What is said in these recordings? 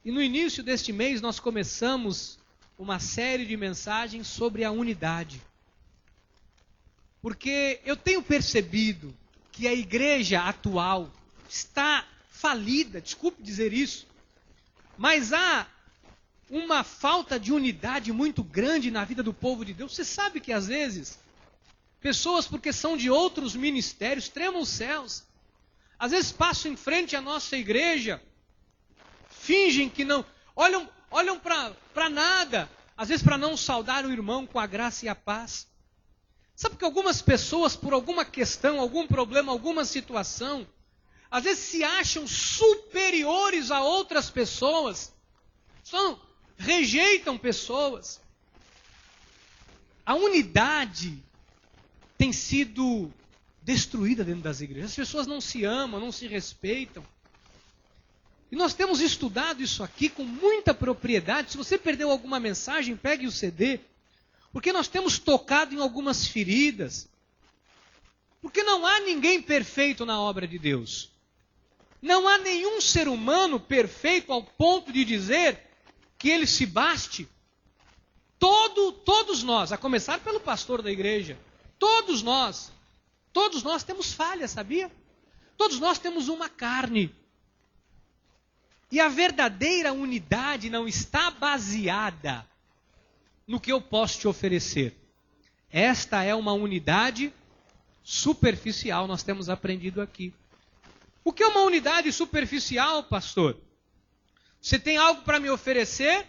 E no início deste mês nós começamos uma série de mensagens sobre a unidade. Porque eu tenho percebido que a igreja atual está falida, desculpe dizer isso, mas há uma falta de unidade muito grande na vida do povo de Deus. Você sabe que às vezes, pessoas porque são de outros ministérios, tremam os céus, às vezes passam em frente à nossa igreja, fingem que não, olham para nada, às vezes para não saudar o irmão com a graça e a paz. Sabe que algumas pessoas, por alguma questão, algum problema, alguma situação, às vezes se acham superiores a outras pessoas, rejeitam pessoas. A unidade tem sido destruída dentro das igrejas. As pessoas não se amam, não se respeitam. E nós temos estudado isso aqui com muita propriedade. Se você perdeu alguma mensagem, pegue o CD. Porque nós temos tocado em algumas feridas. Porque não há ninguém perfeito na obra de Deus. Não há nenhum ser humano perfeito ao ponto de dizer que ele se baste. Todos nós, a começar pelo pastor da igreja, todos nós temos falhas, sabia? Todos nós temos uma carne. E a verdadeira unidade não está baseada no que eu posso te oferecer. Esta é uma unidade superficial, nós temos aprendido aqui. O que é uma unidade superficial, pastor? Você tem algo para me oferecer,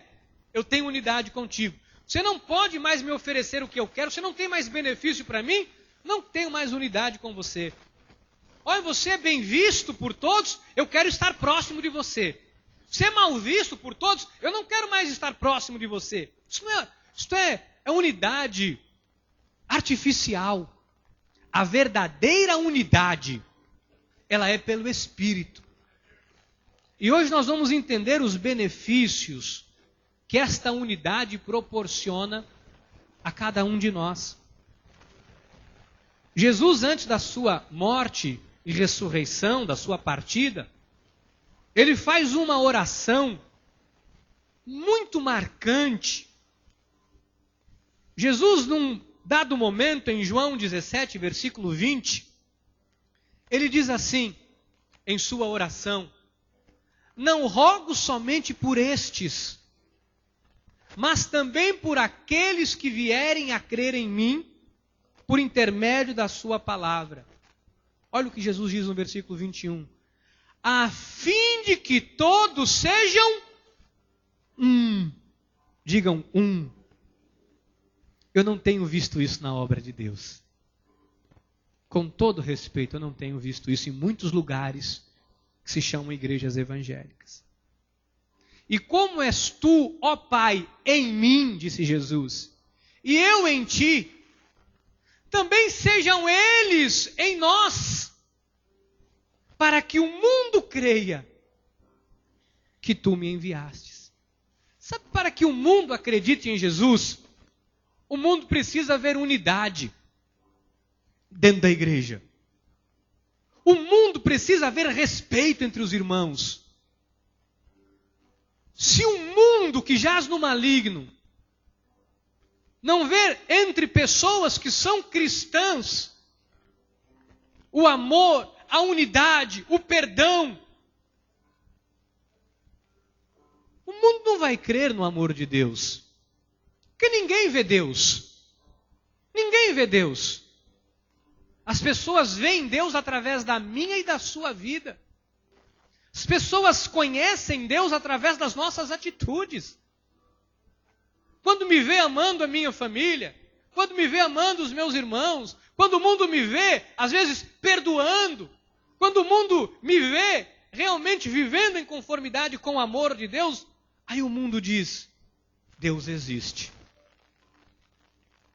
eu tenho unidade contigo. Você não pode mais me oferecer o que eu quero, você não tem mais benefício para mim, não tenho mais unidade com você. Olha, você é bem visto por todos, eu quero estar próximo de você. Você é mal visto por todos, eu não quero mais estar próximo de você. Isto é unidade artificial. A verdadeira unidade, ela é pelo Espírito. E hoje nós vamos entender os benefícios que esta unidade proporciona a cada um de nós. Jesus, antes da sua morte e ressurreição, da sua partida, ele faz uma oração muito marcante. Jesus, num dado momento, em João 17, versículo 20, ele diz assim, em sua oração: não rogo somente por estes, mas também por aqueles que vierem a crer em mim, por intermédio da sua palavra. Olha o que Jesus diz no versículo 21. A fim de que todos sejam um. Digam um. Eu não tenho visto isso na obra de Deus. Com todo respeito, eu não tenho visto isso em muitos lugares que se chamam igrejas evangélicas. E como és tu, ó Pai, em mim, disse Jesus, e eu em ti, também sejam eles em nós, para que o mundo creia que tu me enviastes. Sabe, para que o mundo acredite em Jesus, o mundo precisa haver unidade dentro da igreja. O mundo precisa haver respeito entre os irmãos. Se o mundo que jaz no maligno não ver entre pessoas que são cristãs o amor, a unidade, o perdão, o mundo não vai crer no amor de Deus. Porque ninguém vê Deus. Ninguém vê Deus. As pessoas veem Deus através da minha e da sua vida. As pessoas conhecem Deus através das nossas atitudes. Quando me vê amando a minha família, quando me vê amando os meus irmãos, quando o mundo me vê, às vezes, perdoando, quando o mundo me vê realmente vivendo em conformidade com o amor de Deus, aí o mundo diz, Deus existe.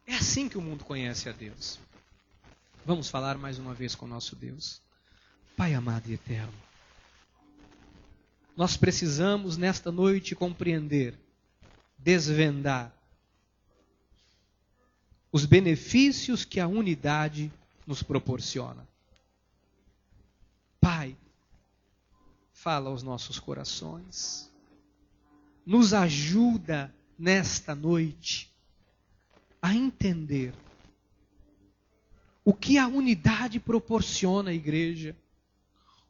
É assim que o mundo conhece a Deus. Vamos falar mais uma vez com o nosso Deus. Pai amado e eterno, nós precisamos nesta noite compreender, desvendar os benefícios que a unidade nos proporciona. Pai, fala aos nossos corações. nos ajuda nesta noite a entender o que a unidade proporciona à igreja,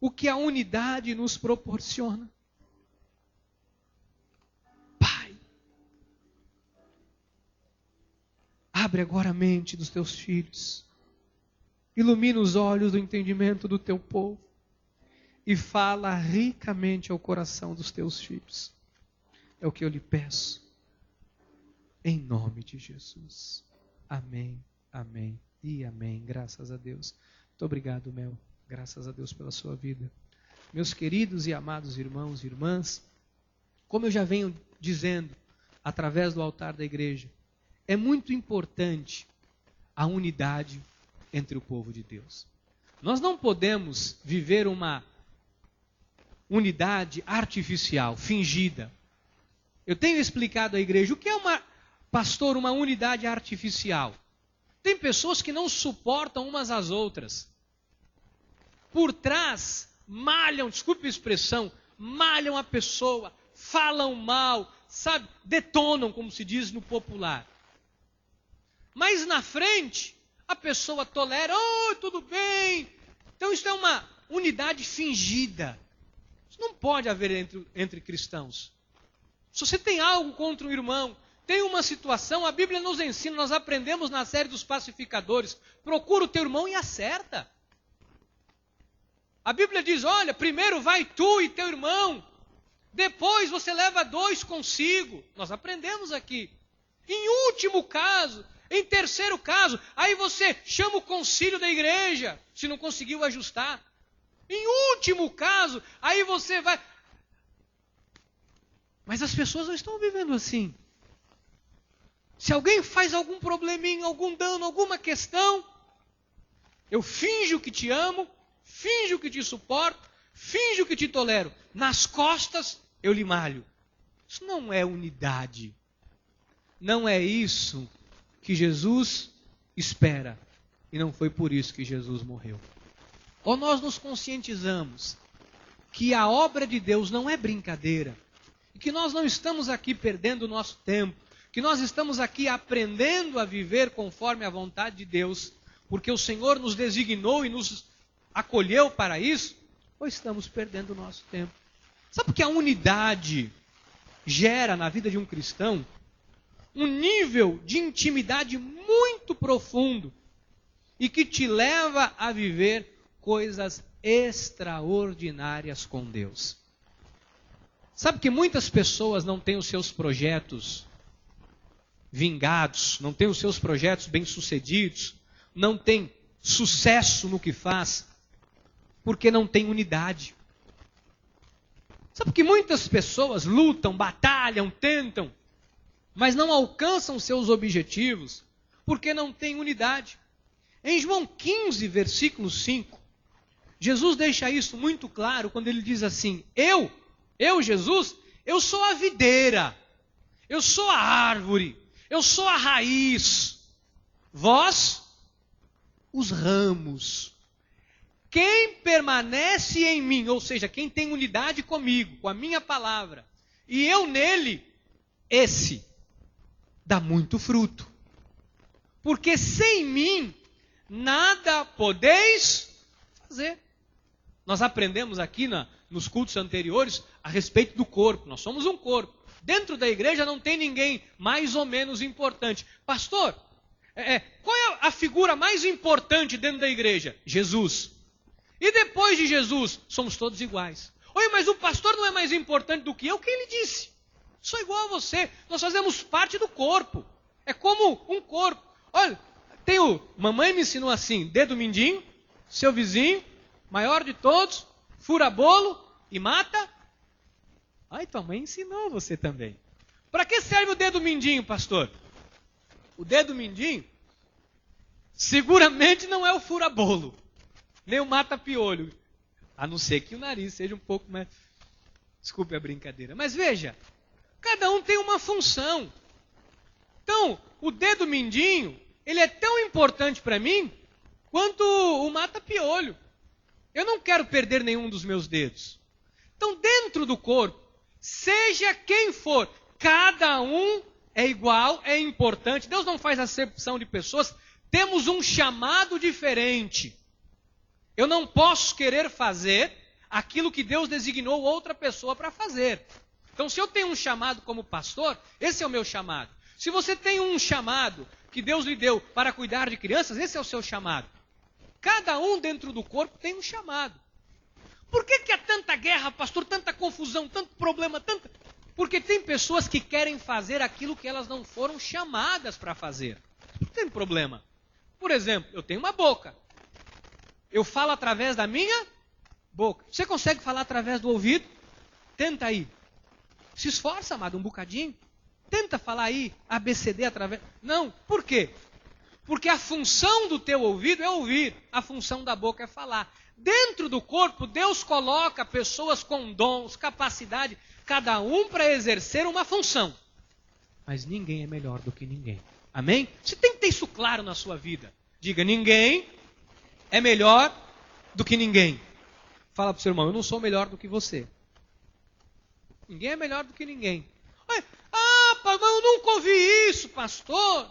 o que a unidade nos proporciona. Pai, abre agora a mente dos teus filhos, ilumina os olhos do entendimento do teu povo e fala ricamente ao coração dos teus filhos. É o que eu lhe peço, em nome de Jesus. Amém, amém e amém. Graças a Deus. Muito obrigado, Mel. Graças a Deus pela sua vida. Meus queridos e amados irmãos e irmãs, como eu já venho dizendo através do altar da igreja, é muito importante a unidade entre o povo de Deus. Nós não podemos viver uma unidade artificial, fingida. Eu tenho explicado à igreja o que é uma unidade artificial. Tem pessoas que não suportam umas às outras. Por trás, malham, desculpe a expressão, malham a pessoa, falam mal, sabe, detonam, como se diz no popular. Mas na frente, a pessoa tolera, tudo bem. Então isso é uma unidade fingida. Isso não pode haver entre cristãos. Se você tem algo contra um irmão, tem uma situação, a Bíblia nos ensina, nós aprendemos na série dos pacificadores, procura o teu irmão e acerta. A Bíblia diz, olha, primeiro vai tu e teu irmão, depois você leva 2 consigo. Nós aprendemos aqui. Em último caso, em terceiro caso, aí você chama o concílio da igreja, se não conseguiu ajustar. Em último caso, aí você vai... Mas as pessoas não estão vivendo assim. Se alguém faz algum probleminha, algum dano, alguma questão, eu finjo que te amo, finjo que te suporto, finjo que te tolero. Nas costas, eu lhe malho. Isso não é unidade. Não é isso que Jesus espera. E não foi por isso que Jesus morreu. Ou nós nos conscientizamos que a obra de Deus não é brincadeira. E que nós não estamos aqui perdendo o nosso tempo. Que nós estamos aqui aprendendo a viver conforme a vontade de Deus. Porque o Senhor nos designou e nos acolheu para isso. Ou estamos perdendo o nosso tempo. Sabe por que a unidade gera na vida de um cristão um nível de intimidade muito profundo e que te leva a viver coisas extraordinárias com Deus. Sabe que muitas pessoas não têm os seus projetos vingados, não têm os seus projetos bem-sucedidos, não têm sucesso no que faz, porque não tem unidade. Sabe que muitas pessoas lutam, batalham, tentam, mas não alcançam seus objetivos, porque não têm unidade. Em João 15, versículo 5, Jesus deixa isso muito claro quando ele diz assim, eu, Jesus, eu sou a videira, eu sou a árvore, eu sou a raiz, vós, os ramos. Quem permanece em mim, ou seja, quem tem unidade comigo, com a minha palavra, e eu nele, esse dá muito fruto. Porque sem mim, nada podeis fazer. Nós aprendemos aqui nos cultos anteriores a respeito do corpo. Nós somos um corpo. Dentro da igreja não tem ninguém mais ou menos importante. Pastor, qual é a figura mais importante dentro da igreja? Jesus. E depois de Jesus, somos todos iguais. Oi, mas o pastor não é mais importante do que eu? Quem lhe disse? Sou igual a você. Nós fazemos parte do corpo. É como um corpo. Olha, mamãe me ensinou assim, dedo mindinho, seu vizinho, maior de todos, fura bolo e mata. Ai, tua mãe ensinou você também. Para que serve o dedo mindinho, pastor? O dedo mindinho seguramente não é o fura-bolo, nem o mata-piolho. A não ser que o nariz seja um pouco mais... Desculpe a brincadeira. Mas veja, cada um tem uma função. Então, o dedo mindinho, ele é tão importante para mim quanto o mata-piolho. Eu não quero perder nenhum dos meus dedos. Então, dentro do corpo, seja quem for, cada um é igual, é importante. Deus não faz acepção de pessoas. Temos um chamado diferente. Eu não posso querer fazer aquilo que Deus designou outra pessoa para fazer. Então, se eu tenho um chamado como pastor, esse é o meu chamado. Se você tem um chamado que Deus lhe deu para cuidar de crianças, esse é o seu chamado. Cada um dentro do corpo tem um chamado. Por que há tanta guerra, pastor, tanta confusão, tanto problema, tanta... Porque tem pessoas que querem fazer aquilo que elas não foram chamadas para fazer. Não tem problema. Por exemplo, eu tenho uma boca. Eu falo através da minha boca. Você consegue falar através do ouvido? Tenta aí. Se esforça, amado, um bocadinho. Tenta falar aí, ABCD através... Não, por quê? Porque a função do teu ouvido é ouvir. A função da boca é falar. Dentro do corpo, Deus coloca pessoas com dons, capacidade, cada um para exercer uma função. Mas ninguém é melhor do que ninguém. Amém? Você tem que ter isso claro na sua vida. Diga, ninguém é melhor do que ninguém. Fala para o seu irmão, eu não sou melhor do que você. Ninguém é melhor do que ninguém. Eu nunca ouvi isso, pastor.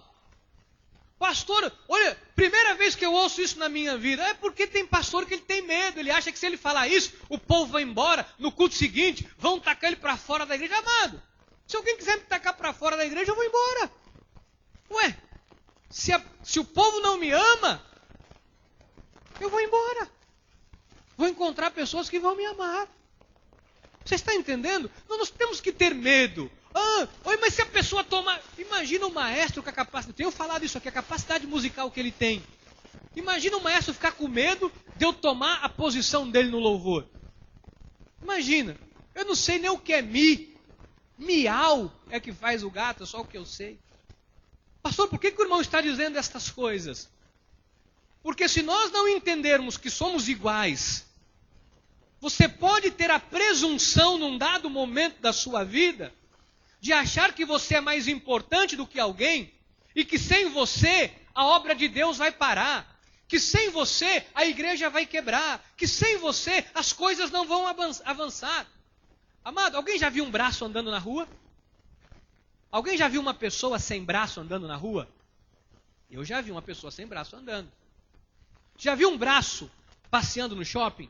Pastor, olha, primeira vez que eu ouço isso na minha vida. É porque tem pastor que ele tem medo. Ele acha que se ele falar isso, o povo vai embora. No culto seguinte, vão tacar ele para fora da igreja. Amado, se alguém quiser me tacar para fora da igreja, eu vou embora. Ué, se o povo não me ama, eu vou embora. Vou encontrar pessoas que vão me amar. Você está entendendo? Nós temos que ter medo. Mas se a pessoa toma... Imagina o maestro com a capacidade... Eu tenho falado isso aqui, a capacidade musical que ele tem. Imagina o maestro ficar com medo de eu tomar a posição dele no louvor. Imagina. Eu não sei nem o que é mi. Miau é que faz o gato, é só o que eu sei. Pastor, por que o irmão está dizendo estas coisas? Porque se nós não entendermos que somos iguais, você pode ter a presunção num dado momento da sua vida de achar que você é mais importante do que alguém e que sem você a obra de Deus vai parar, que sem você a igreja vai quebrar, que sem você as coisas não vão avançar. Amado, alguém já viu um braço andando na rua? Alguém já viu uma pessoa sem braço andando na rua? Eu já vi uma pessoa sem braço andando. Já viu um braço passeando no shopping?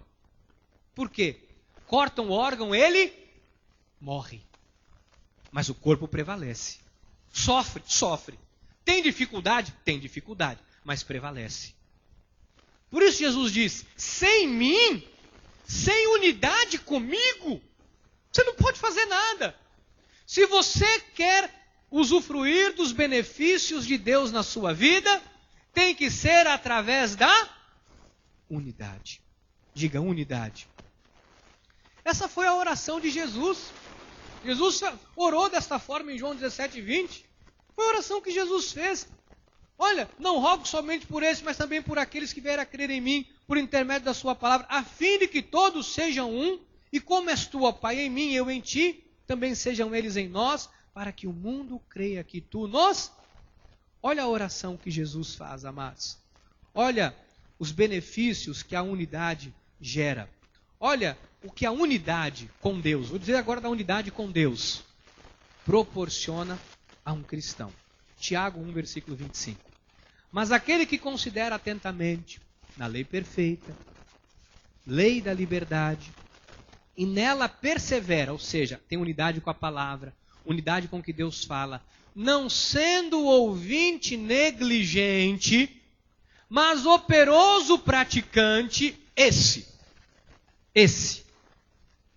Por quê? Cortam o órgão, ele morre. Mas o corpo prevalece. Sofre. Tem dificuldade? Tem dificuldade, mas prevalece. Por isso Jesus diz, sem mim, sem unidade comigo, você não pode fazer nada. Se você quer usufruir dos benefícios de Deus na sua vida, tem que ser através da unidade. Diga, unidade. Essa foi a oração de Jesus. Jesus orou desta forma em João 17:20. Foi a oração que Jesus fez. Olha, não rogo somente por esse, mas também por aqueles que vierem a crer em mim, por intermédio da sua palavra, a fim de que todos sejam um, e como és tu, ó Pai, em mim e eu em ti, também sejam eles em nós, para que o mundo creia que tu nos... Olha a oração que Jesus faz, amados. Olha os benefícios que a unidade gera. Olha o que a unidade com Deus, vou dizer agora da unidade com Deus, proporciona a um cristão. Tiago 1, versículo 25. Mas aquele que considera atentamente na lei perfeita, lei da liberdade, e nela persevera, ou seja, tem unidade com a palavra, unidade com o que Deus fala, não sendo ouvinte negligente, mas operoso praticante, esse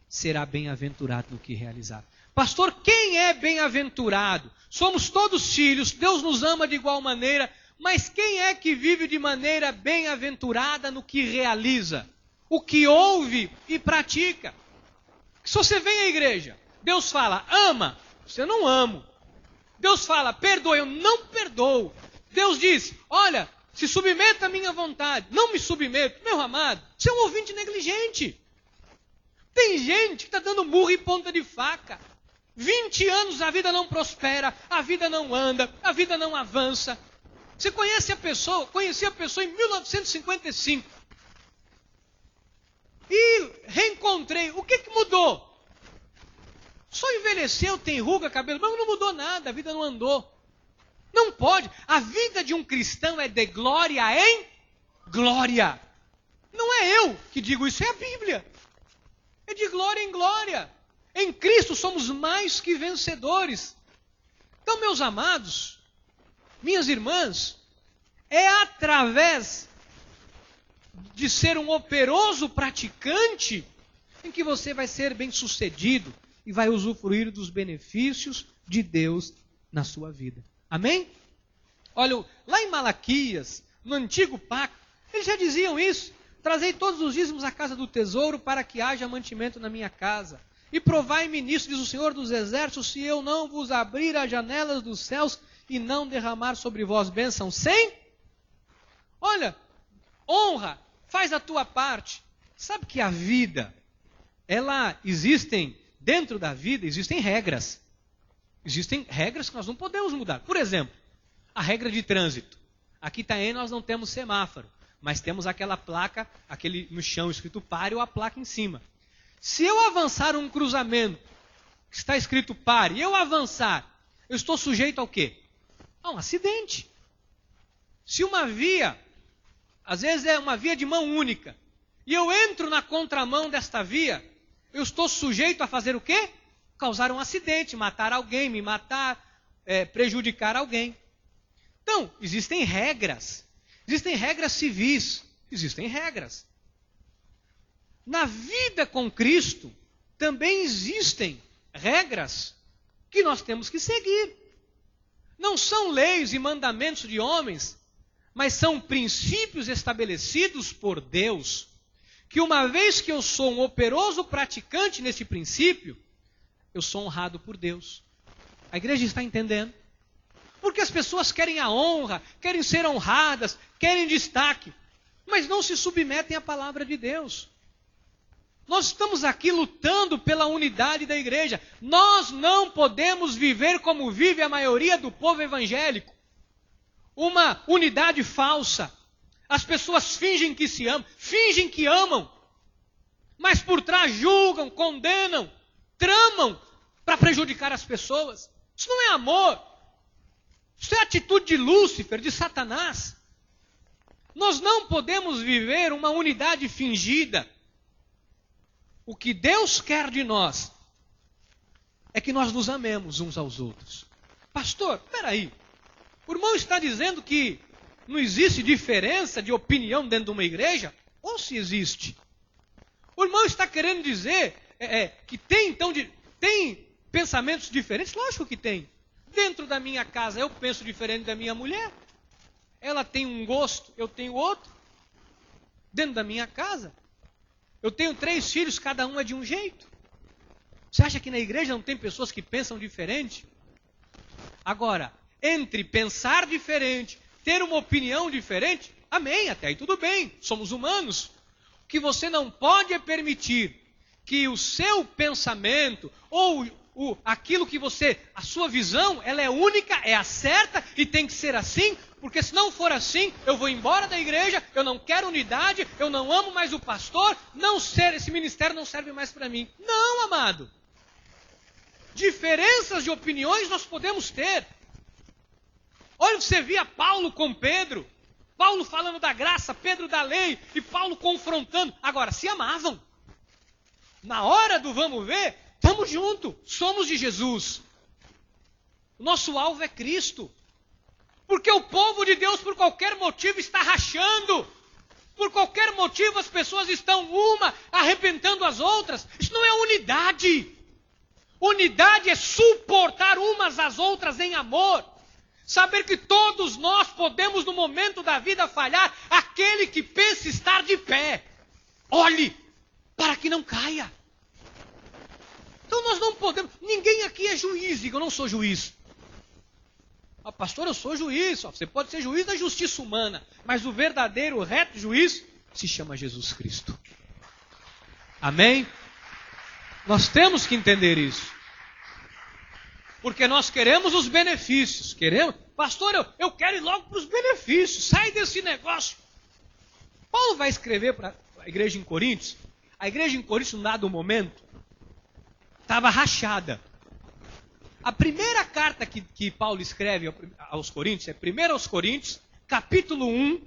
será bem-aventurado no que realizar. Pastor, quem é bem-aventurado? Somos todos filhos, Deus nos ama de igual maneira, mas quem é que vive de maneira bem-aventurada no que realiza? O que ouve e pratica. Se você vem à igreja, Deus fala, ama, você não amo. Deus fala, perdoa, eu não perdoo. Deus diz, olha, se submeta à minha vontade, não me submeto. Meu amado, você é um ouvinte negligente. Tem gente que está dando murro em ponta de faca. 20 anos a vida não prospera, a vida não anda, a vida não avança. Você conhece a pessoa? Conheci a pessoa em 1955. E reencontrei. O que mudou? Só envelheceu, tem ruga, cabelo branco, não mudou nada, a vida não andou. Não pode. A vida de um cristão é de glória em glória. Não é eu que digo isso, é a Bíblia. É de glória em glória. Em Cristo somos mais que vencedores. Então, meus amados, minhas irmãs, é através de ser um operoso praticante em que você vai ser bem-sucedido e vai usufruir dos benefícios de Deus na sua vida. Amém? Olha, lá em Malaquias, no Antigo Pacto, eles já diziam isso. Trazei todos os dízimos à casa do tesouro para que haja mantimento na minha casa. E provai-me nisso, diz o Senhor dos Exércitos, se eu não vos abrir as janelas dos céus e não derramar sobre vós bênção sem? Olha, honra, faz a tua parte. Sabe que a vida, dentro da vida existem regras. Existem regras que nós não podemos mudar. Por exemplo, a regra de trânsito. Aqui também nós não temos semáforo, mas temos aquela placa, aquele no chão escrito pare ou a placa em cima. Se eu avançar um cruzamento que está escrito pare, e eu avançar, eu estou sujeito ao quê? A um acidente. Se uma via, às vezes é uma via de mão única, e eu entro na contramão desta via, eu estou sujeito a fazer o quê? Causar um acidente, matar alguém, me matar, prejudicar alguém. Então, existem regras civis, existem regras. Na vida com Cristo, também existem regras que nós temos que seguir. Não são leis e mandamentos de homens, mas são princípios estabelecidos por Deus, que uma vez que eu sou um operoso praticante nesse princípio, eu sou honrado por Deus. A igreja está entendendo? Porque as pessoas querem a honra, querem ser honradas, querem destaque, mas não se submetem à palavra de Deus. Nós estamos aqui lutando pela unidade da igreja. Nós não podemos viver como vive a maioria do povo evangélico. Uma unidade falsa. As pessoas fingem que se amam, fingem que amam, mas por trás julgam, condenam, tramam para prejudicar as pessoas. Isso não é amor. Isso é atitude de Lúcifer, de Satanás. Nós não podemos viver uma unidade fingida. O que Deus quer de nós é que nós nos amemos uns aos outros. Pastor, peraí. O irmão está dizendo que não existe diferença de opinião dentro de uma igreja? Ou se existe? O irmão está querendo dizer que tem pensamentos diferentes? Lógico que tem. Dentro da minha casa eu penso diferente da minha mulher. Ela tem um gosto, eu tenho outro. Dentro da minha casa. Eu tenho 3 filhos, cada um é de um jeito. Você acha que na igreja não tem pessoas que pensam diferente? Agora, entre pensar diferente, ter uma opinião diferente, amém, até aí tudo bem, somos humanos. O que você não pode é permitir que o seu pensamento ou aquilo que a sua visão, ela é única, é a certa e tem que ser assim, porque se não for assim, eu vou embora da igreja, eu não quero unidade, eu não amo mais o pastor, esse ministério não serve mais para mim. Não, amado. Diferenças de opiniões nós podemos ter. Olha, você via Paulo com Pedro, Paulo falando da graça, Pedro da lei, e Paulo confrontando. Agora, se amavam. Na hora do vamos ver, estamos juntos, somos de Jesus. O nosso alvo é Cristo. Porque o povo de Deus, por qualquer motivo, está rachando. Por qualquer motivo, as pessoas estão arrebentando as outras. Isso não é unidade. Unidade é suportar umas às outras em amor. Saber que todos nós podemos, no momento da vida, falhar. Aquele que pensa estar de pé, olhe para que não caia. Então nós não podemos. Ninguém aqui é juiz, diga, eu não sou juiz. Pastor, eu sou juiz. Você pode ser juiz da justiça humana, mas o verdadeiro, o reto juiz se chama Jesus Cristo. Amém? Nós temos que entender isso. Porque nós queremos os benefícios. Pastor, eu quero ir logo para os benefícios. Sai desse negócio. Paulo vai escrever para a igreja em Coríntios. A igreja em Coríntios, num dado momento, estava rachada. A primeira carta que Paulo escreve aos Coríntios, é 1 aos Coríntios, capítulo 1,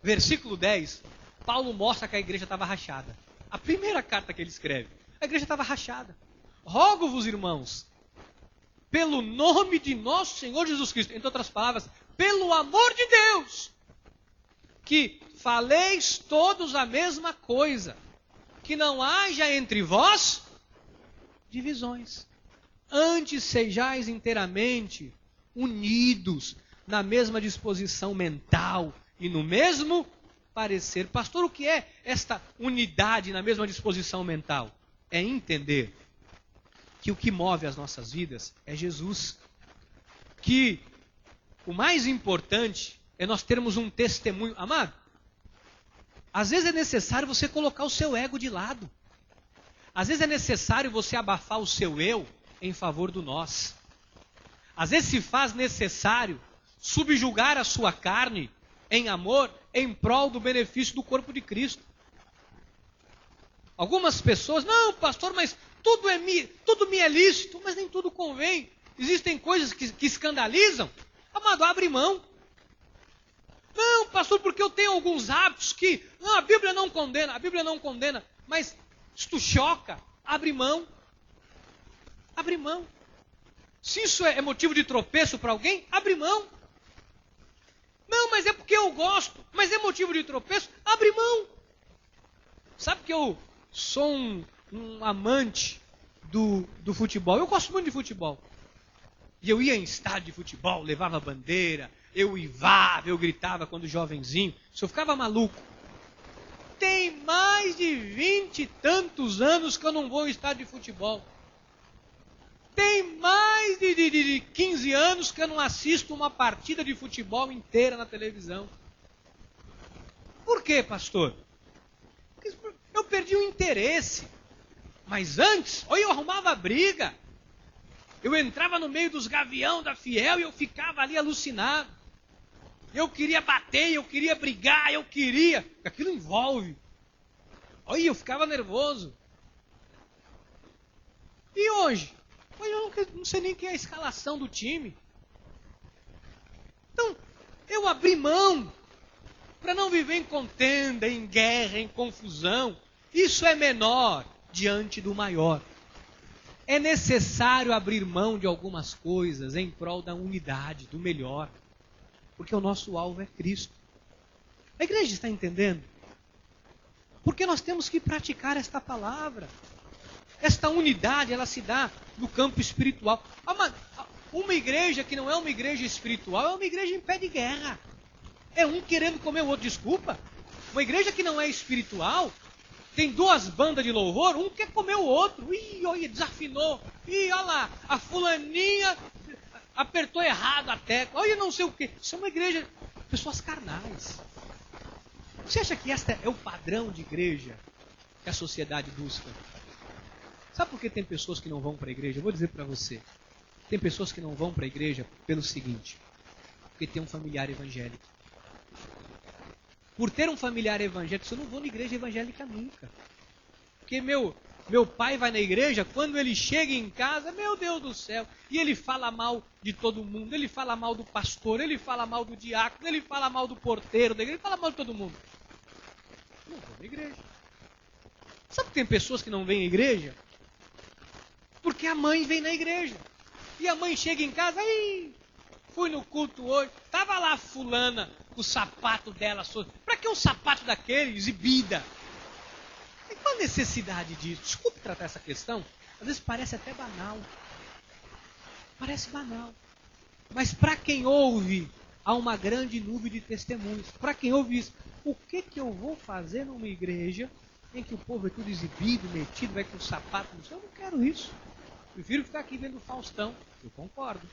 versículo 10, Paulo mostra que a igreja estava rachada. A primeira carta que ele escreve, a igreja estava rachada. Rogo-vos, irmãos, pelo nome de nosso Senhor Jesus Cristo, entre outras palavras, pelo amor de Deus, que faleis todos a mesma coisa, que não haja entre vós divisões. Antes sejais inteiramente unidos na mesma disposição mental e no mesmo parecer. Pastor, o que é esta unidade na mesma disposição mental? É entender que o que move as nossas vidas é Jesus. Que o mais importante é nós termos um testemunho. Amado, às vezes é necessário você colocar o seu ego de lado. Às vezes é necessário você abafar o seu eu em favor do nós. Às vezes se faz necessário subjugar a sua carne em amor, em prol do benefício do corpo de Cristo. Algumas pessoas, não, pastor, mas tudo me é lícito, mas nem tudo convém. Existem coisas que escandalizam. Amado, abre mão. Não, pastor, porque eu tenho alguns hábitos que não, a Bíblia não condena, mas isto choca, abre mão. Abre mão. Se isso é motivo de tropeço para alguém, abre mão. Não, mas é porque eu gosto, mas é motivo de tropeço, abre mão. Sabe que eu sou um amante do futebol, eu gosto muito de futebol. E eu ia em estádio de futebol, levava bandeira, eu uivava, eu gritava quando jovenzinho, se eu ficava maluco. Tem mais de 20 e tantos anos que eu não vou em estádio de futebol. Tem mais de 15 anos que eu não assisto uma partida de futebol inteira na televisão. Por quê, pastor? Porque eu perdi o interesse. Mas antes, eu arrumava briga. Eu entrava no meio dos gavião da Fiel e eu ficava ali alucinado. Eu queria bater, eu queria brigar, aquilo envolve. Olha, eu ficava nervoso. E hoje? Hoje eu não sei nem quem é a escalação do time. Então, eu abri mão para não viver em contenda, em guerra, em confusão. Isso é menor diante do maior. É necessário abrir mão de algumas coisas em prol da unidade, do melhor. Porque o nosso alvo é Cristo. A igreja está entendendo? Porque nós temos que praticar esta palavra. Esta unidade, ela se dá no campo espiritual. Uma igreja que não é uma igreja espiritual é uma igreja em pé de guerra. É um querendo comer o outro, desculpa. Uma igreja que não é espiritual, tem duas bandas de louvor, um quer comer o outro. Ih, olha, desafinou. Ih, olha lá, a fulaninha apertou errado a tecla. Olha, não sei o quê. Isso é uma igreja de pessoas carnais. Você acha que este é o padrão de igreja que a sociedade busca? Sabe por que tem pessoas que não vão para a igreja? Eu vou dizer para você. Tem pessoas que não vão para a igreja pelo seguinte. Porque tem um familiar evangélico. Por ter um familiar evangélico, eu não vou na igreja evangélica nunca. Porque meu pai vai na igreja, quando ele chega em casa, meu Deus do céu, e ele fala mal de todo mundo, ele fala mal do pastor, ele fala mal do diácono, ele fala mal do porteiro da igreja, ele fala mal de todo mundo. Eu não vou na igreja. Sabe que tem pessoas que não vêm à igreja? Porque a mãe vem na igreja. E a mãe chega em casa, fui no culto hoje, estava lá a fulana, o sapato dela. Para que um sapato daquele exibida? E qual a necessidade disso? Desculpe tratar essa questão, às vezes parece até banal. Parece banal. Mas para quem ouve, há uma grande nuvem de testemunhos. Para quem ouve isso, o que eu vou fazer numa igreja em que o povo é tudo exibido, metido, vai com o sapato no chão? Eu não quero isso. Prefiro ficar aqui vendo o Faustão. Eu concordo.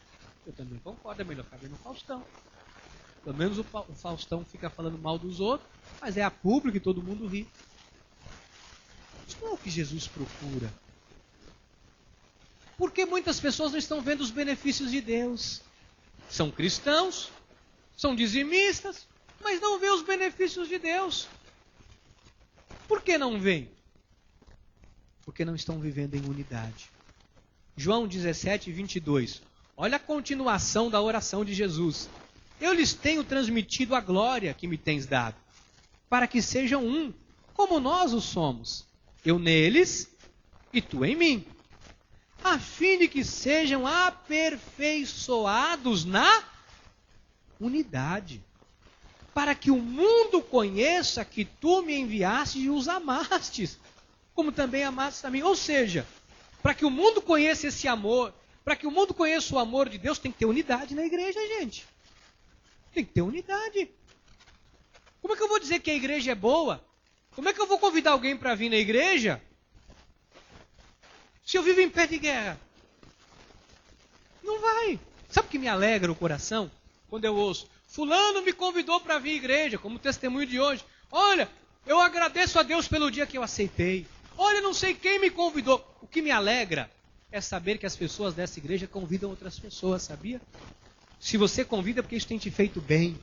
Eu também concordo. É melhor ficar vendo o Faustão. Pelo menos o Faustão fica falando mal dos outros, mas é a público e todo mundo ri. Isso não é o que Jesus procura. Porque muitas pessoas não estão vendo os benefícios de Deus. São cristãos, são dizimistas, mas não vê os benefícios de Deus. Por que não veem? Porque não estão vivendo em unidade. João 17, 22. Olha a continuação da oração de Jesus. Eu lhes tenho transmitido a glória que me tens dado, para que sejam um, como nós o somos. Eu neles e tu em mim, a fim de que sejam aperfeiçoados na unidade, para que o mundo conheça que tu me enviaste e os amastes, como também amaste a mim. Ou seja, para que o mundo conheça esse amor, para que o mundo conheça o amor de Deus, tem que ter unidade na igreja, gente. Tem que ter unidade. Como é que eu vou dizer que a igreja é boa? Como é que eu vou convidar alguém para vir na igreja se eu vivo em pé de guerra? Não vai. Sabe o que me alegra o coração? Quando eu ouço, fulano me convidou para vir à igreja, como testemunho de hoje. Olha, eu agradeço a Deus pelo dia que eu aceitei. Olha, não sei quem me convidou. O que me alegra é saber que as pessoas dessa igreja convidam outras pessoas, sabia? Se você convida é porque isso tem te feito bem.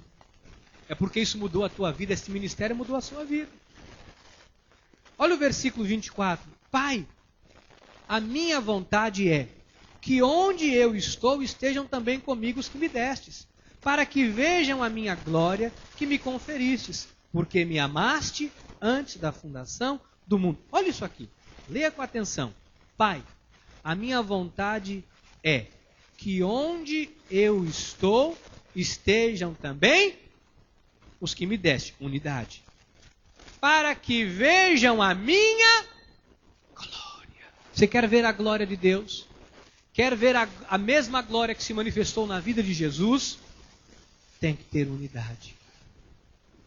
É porque isso mudou a tua vida, esse ministério mudou a sua vida. Olha o versículo 24. Pai, a minha vontade é que onde eu estou estejam também comigo os que me destes, para que vejam a minha glória que me conferistes, porque me amaste antes da fundação do mundo. Olha isso aqui, leia com atenção. Pai, a minha vontade é que onde eu estou estejam também os que me deste, unidade, para que vejam a minha glória. Você quer ver a glória de Deus? Quer ver a mesma glória que se manifestou na vida de Jesus? Tem que ter unidade.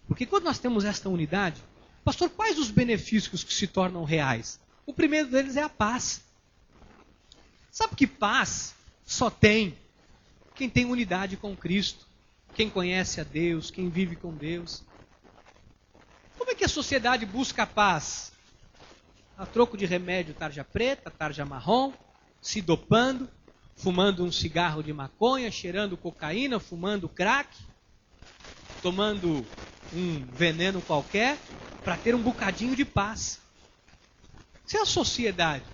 Porque quando nós temos esta unidade, pastor, quais os benefícios que se tornam reais? O primeiro deles é a paz. Sabe que paz só tem quem tem unidade com Cristo, quem conhece a Deus, quem vive com Deus. Como é que a sociedade busca a paz? A troco de remédio tarja preta, tarja marrom, se dopando, fumando um cigarro de maconha, cheirando cocaína, fumando crack, tomando um veneno qualquer, para ter um bocadinho de paz. Isso é a sociedade.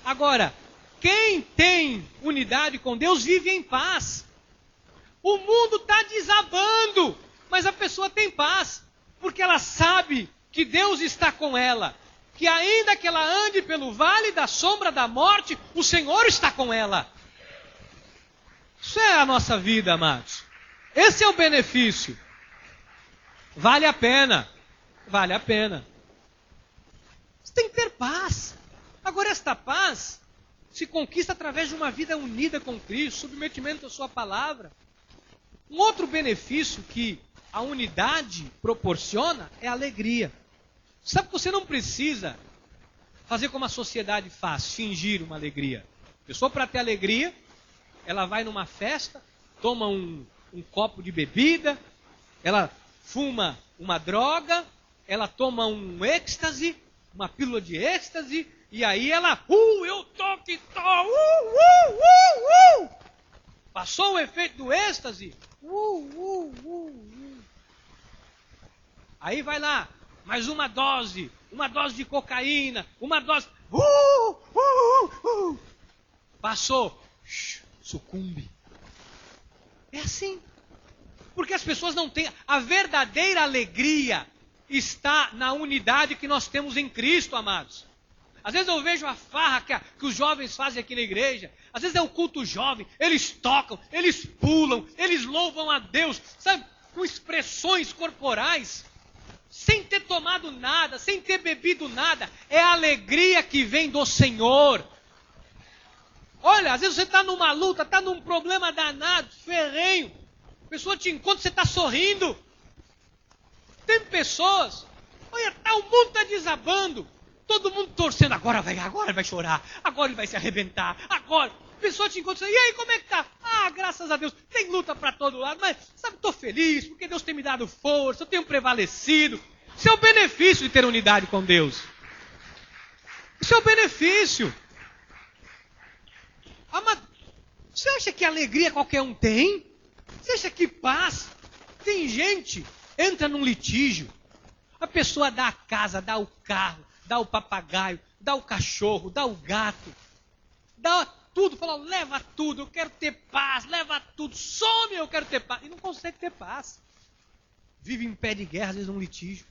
Agora, quem tem unidade com Deus vive em paz. O mundo está desabando, mas a pessoa tem paz, porque ela sabe que Deus está com ela, que ainda que ela ande pelo vale da sombra da morte, o Senhor está com ela. Isso é a nossa vida, amados. Esse é o benefício. Vale a pena. Vale a pena. Você tem que ter paz. Agora, esta paz se conquista através de uma vida unida com Cristo, submetimento à sua palavra. Um outro benefício que a unidade proporciona é a alegria. Sabe que você não precisa fazer como a sociedade faz, fingir uma alegria. A pessoa, para ter alegria, ela vai numa festa, toma um copo de bebida, ela fuma uma droga, ela toma um êxtase, uma pílula de êxtase, e aí ela, eu tô que tô, Passou o efeito do êxtase, Aí vai lá, mais uma dose de cocaína, uma dose, Passou, sucumbe. É assim. Porque as pessoas não têm, a verdadeira alegria está na unidade que nós temos em Cristo, amados. Às vezes eu vejo a farra que os jovens fazem aqui na igreja. Às vezes é o culto jovem. Eles tocam, eles pulam, eles louvam a Deus. Sabe? Com expressões corporais. Sem ter tomado nada, sem ter bebido nada. É a alegria que vem do Senhor. Olha, às vezes você está numa luta, está num problema danado, ferrenho. A pessoa te encontra, você está sorrindo. Tem pessoas, olha, o mundo está desabando. Todo mundo torcendo, agora ele vai chorar, agora ele vai se arrebentar, agora. A pessoa te encontra, e aí, como é que tá? Ah, graças a Deus, tem luta para todo lado, mas, sabe, estou feliz, porque Deus tem me dado força, eu tenho prevalecido. Isso é o benefício de ter unidade com Deus. Isso é o benefício. Você acha que alegria qualquer um tem? Você acha que paz? Tem gente, entra num litígio, a pessoa dá a casa, dá o carro, dá o papagaio, dá o cachorro, dá o gato, dá tudo, fala, leva tudo, eu quero ter paz, leva tudo, some, eu quero ter paz. E não consegue ter paz. Vive em pé de guerra, às vezes num litígio.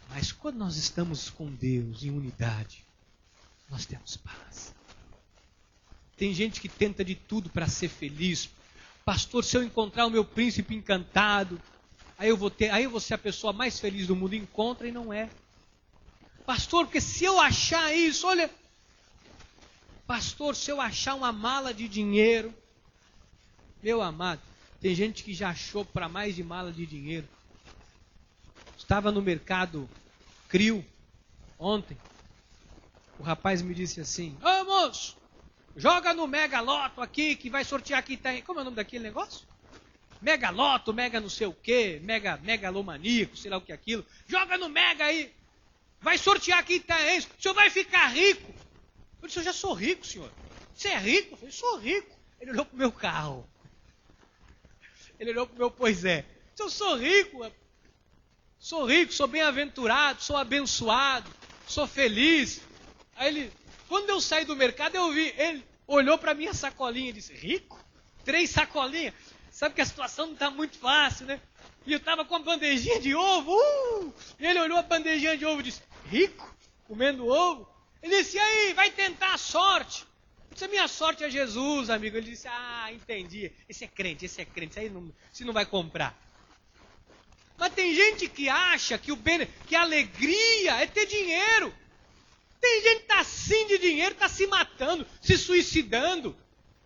Mas quando nós estamos com Deus em unidade, nós temos paz. Tem gente que tenta de tudo para ser feliz. Pastor, se eu encontrar o meu príncipe encantado, aí eu vou ser a pessoa mais feliz do mundo. Encontra e não é. Pastor, porque se eu achar isso, olha... Pastor, se eu achar uma mala de dinheiro... Meu amado, tem gente que já achou para mais de mala de dinheiro. Estava no mercado CRIO ontem. O rapaz me disse assim, ô moço, joga no Mega Loto aqui, que vai sortear aqui. Como é o nome daquele negócio? Mega Loto, Mega não sei o quê, Megalomaníaco, sei lá o que é aquilo. Joga no Mega aí. Vai sortear aqui em Itaense. O senhor vai ficar rico. Eu disse, eu já sou rico, senhor. Você é rico? Eu falei, sou rico. Ele olhou pro meu carro. Ele olhou pro meu, pois é. Eu sou rico. Sou rico, sou bem-aventurado, sou abençoado, sou feliz. Aí ele, quando eu saí do mercado, eu vi, ele olhou para minha sacolinha e disse, rico? 3 sacolinhas. Sabe que a situação não está muito fácil, né? E eu estava com a bandejinha de ovo. E ele olhou a bandejinha de ovo e disse, rico? Comendo ovo? Ele disse, e aí, vai tentar a sorte. Eu disse, a minha sorte é Jesus, amigo. Ele disse, entendi. Esse é crente, isso aí não vai comprar. Mas tem gente que acha que a alegria é ter dinheiro. Tem gente que está assim de dinheiro, está se matando, se suicidando.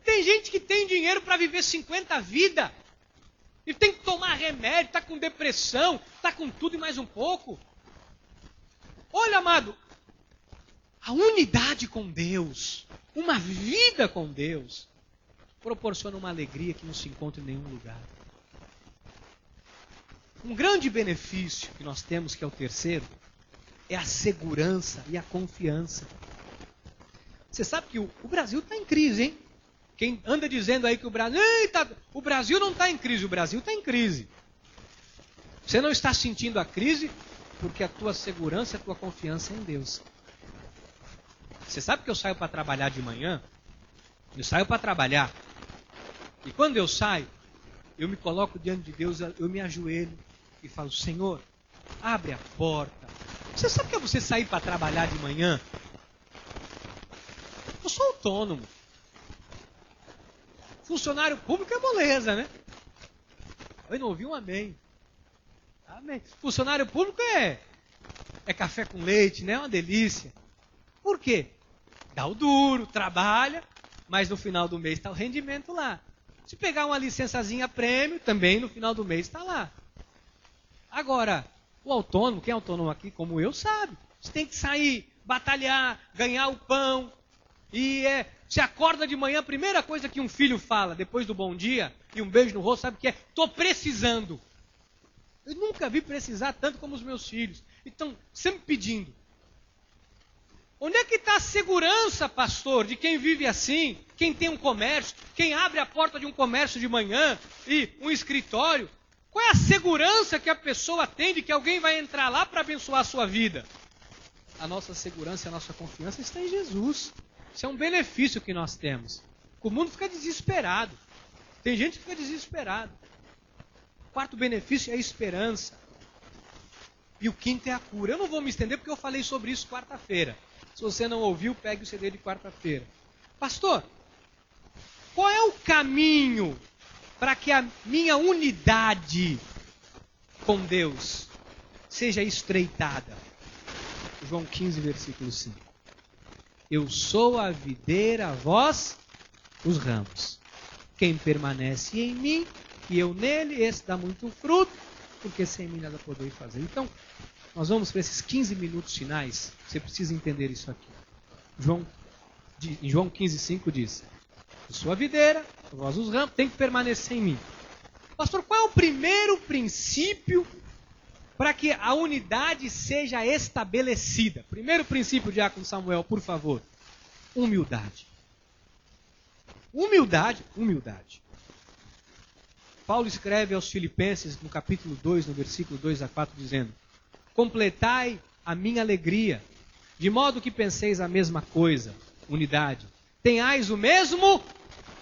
Tem gente que tem dinheiro para viver 50 vidas. E tem que tomar remédio, está com depressão, está com tudo e mais um pouco. Olha, amado, a unidade com Deus, uma vida com Deus, proporciona uma alegria que não se encontra em nenhum lugar. Um grande benefício que nós temos, que é o terceiro, é a segurança e a confiança. Você sabe que o Brasil está em crise, hein? Quem anda dizendo aí que o Brasil não está em crise, o Brasil está em crise. Você não está sentindo a crise porque a tua segurança e a tua confiança é em Deus. Você sabe que eu saio para trabalhar de manhã? Eu saio para trabalhar. E quando eu saio, eu me coloco diante de Deus, eu me ajoelho e falo, Senhor, abre a porta. Você sabe que é você sair para trabalhar de manhã? Eu sou autônomo. Funcionário público é moleza, né? Eu não ouvi um amém. Amém. Funcionário público é café com leite, né? É uma delícia. Por quê? Dá o duro, trabalha, mas no final do mês está o rendimento lá. Se pegar uma licençazinha prêmio, também no final do mês está lá. Agora, o autônomo, quem é autônomo aqui, como eu, sabe. Você tem que sair, batalhar, ganhar o pão. E se acorda de manhã, a primeira coisa que um filho fala, depois do bom dia e um beijo no rosto, sabe o que é? Estou precisando. Eu nunca vi precisar tanto como os meus filhos. Então, sempre pedindo. Onde é que está a segurança, pastor, de quem vive assim, quem tem um comércio, quem abre a porta de um comércio de manhã e um escritório? Qual é a segurança que a pessoa tem de que alguém vai entrar lá para abençoar a sua vida? A nossa segurança e a nossa confiança está em Jesus. Isso é um benefício que nós temos. O mundo fica desesperado. Tem gente que fica desesperado. O quarto benefício é a esperança. E o quinto é a cura. Eu não vou me estender porque eu falei sobre isso quarta-feira. Se você não ouviu, pegue o CD de quarta-feira. Pastor, qual é o caminho para que a minha unidade com Deus seja estreitada? João 15, versículo 5. Eu sou a videira, vós os ramos. Quem permanece em mim e eu nele, esse dá muito fruto, porque sem mim nada podeis fazer. Então, nós vamos para esses 15 minutos finais. Você precisa entender isso aqui. Em João 15, 5 diz, eu sou a videira, vós os ramos, tem que permanecer em mim. Pastor, qual é o primeiro princípio para que a unidade seja estabelecida? Primeiro princípio, Diácono Samuel, por favor. Humildade. Humildade. Paulo escreve aos Filipenses, no capítulo 2, no versículo 2 a 4, dizendo, completai a minha alegria, de modo que penseis a mesma coisa, unidade, Tenhais o mesmo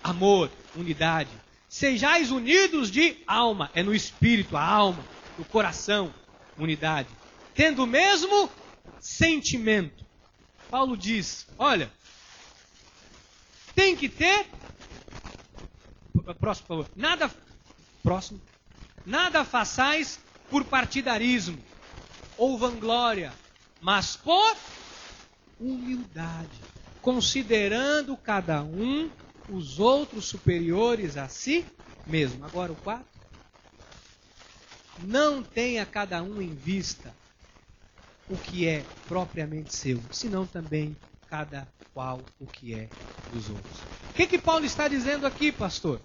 amor, unidade. Sejais unidos de alma, é no espírito, a alma, no coração, unidade. Tendo o mesmo sentimento. Paulo diz, olha, tem que ter, próximo, por favor, nada façais por partidarismo ou vanglória, mas por humildade, considerando cada um os outros superiores a si mesmo. Agora o 4. Não tenha cada um em vista o que é propriamente seu, senão também cada qual o que é dos outros. O que Paulo está dizendo aqui, pastor?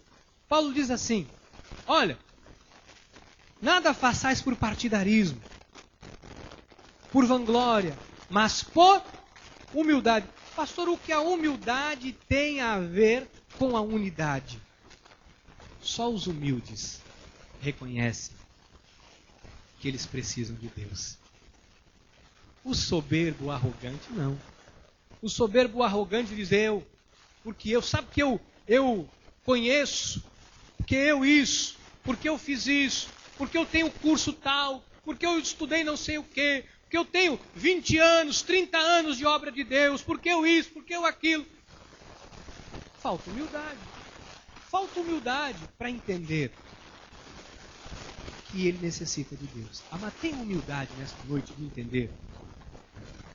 Paulo diz assim, olha, nada façais por partidarismo, por vanglória, mas por humildade. Pastor, o que a humildade tem a ver com a unidade? Só os humildes reconhecem que eles precisam de Deus. O soberbo, o arrogante, não. O soberbo, o arrogante diz porque eu, sabe que eu conheço, porque eu isso, porque eu fiz isso, porque eu tenho curso tal, porque eu estudei não sei o quê, porque eu tenho 20 anos, 30 anos de obra de Deus, porque eu isso, porque eu aquilo. Falta humildade. Falta humildade para entender que ele necessita de Deus. Mas tenha humildade nesta noite de entender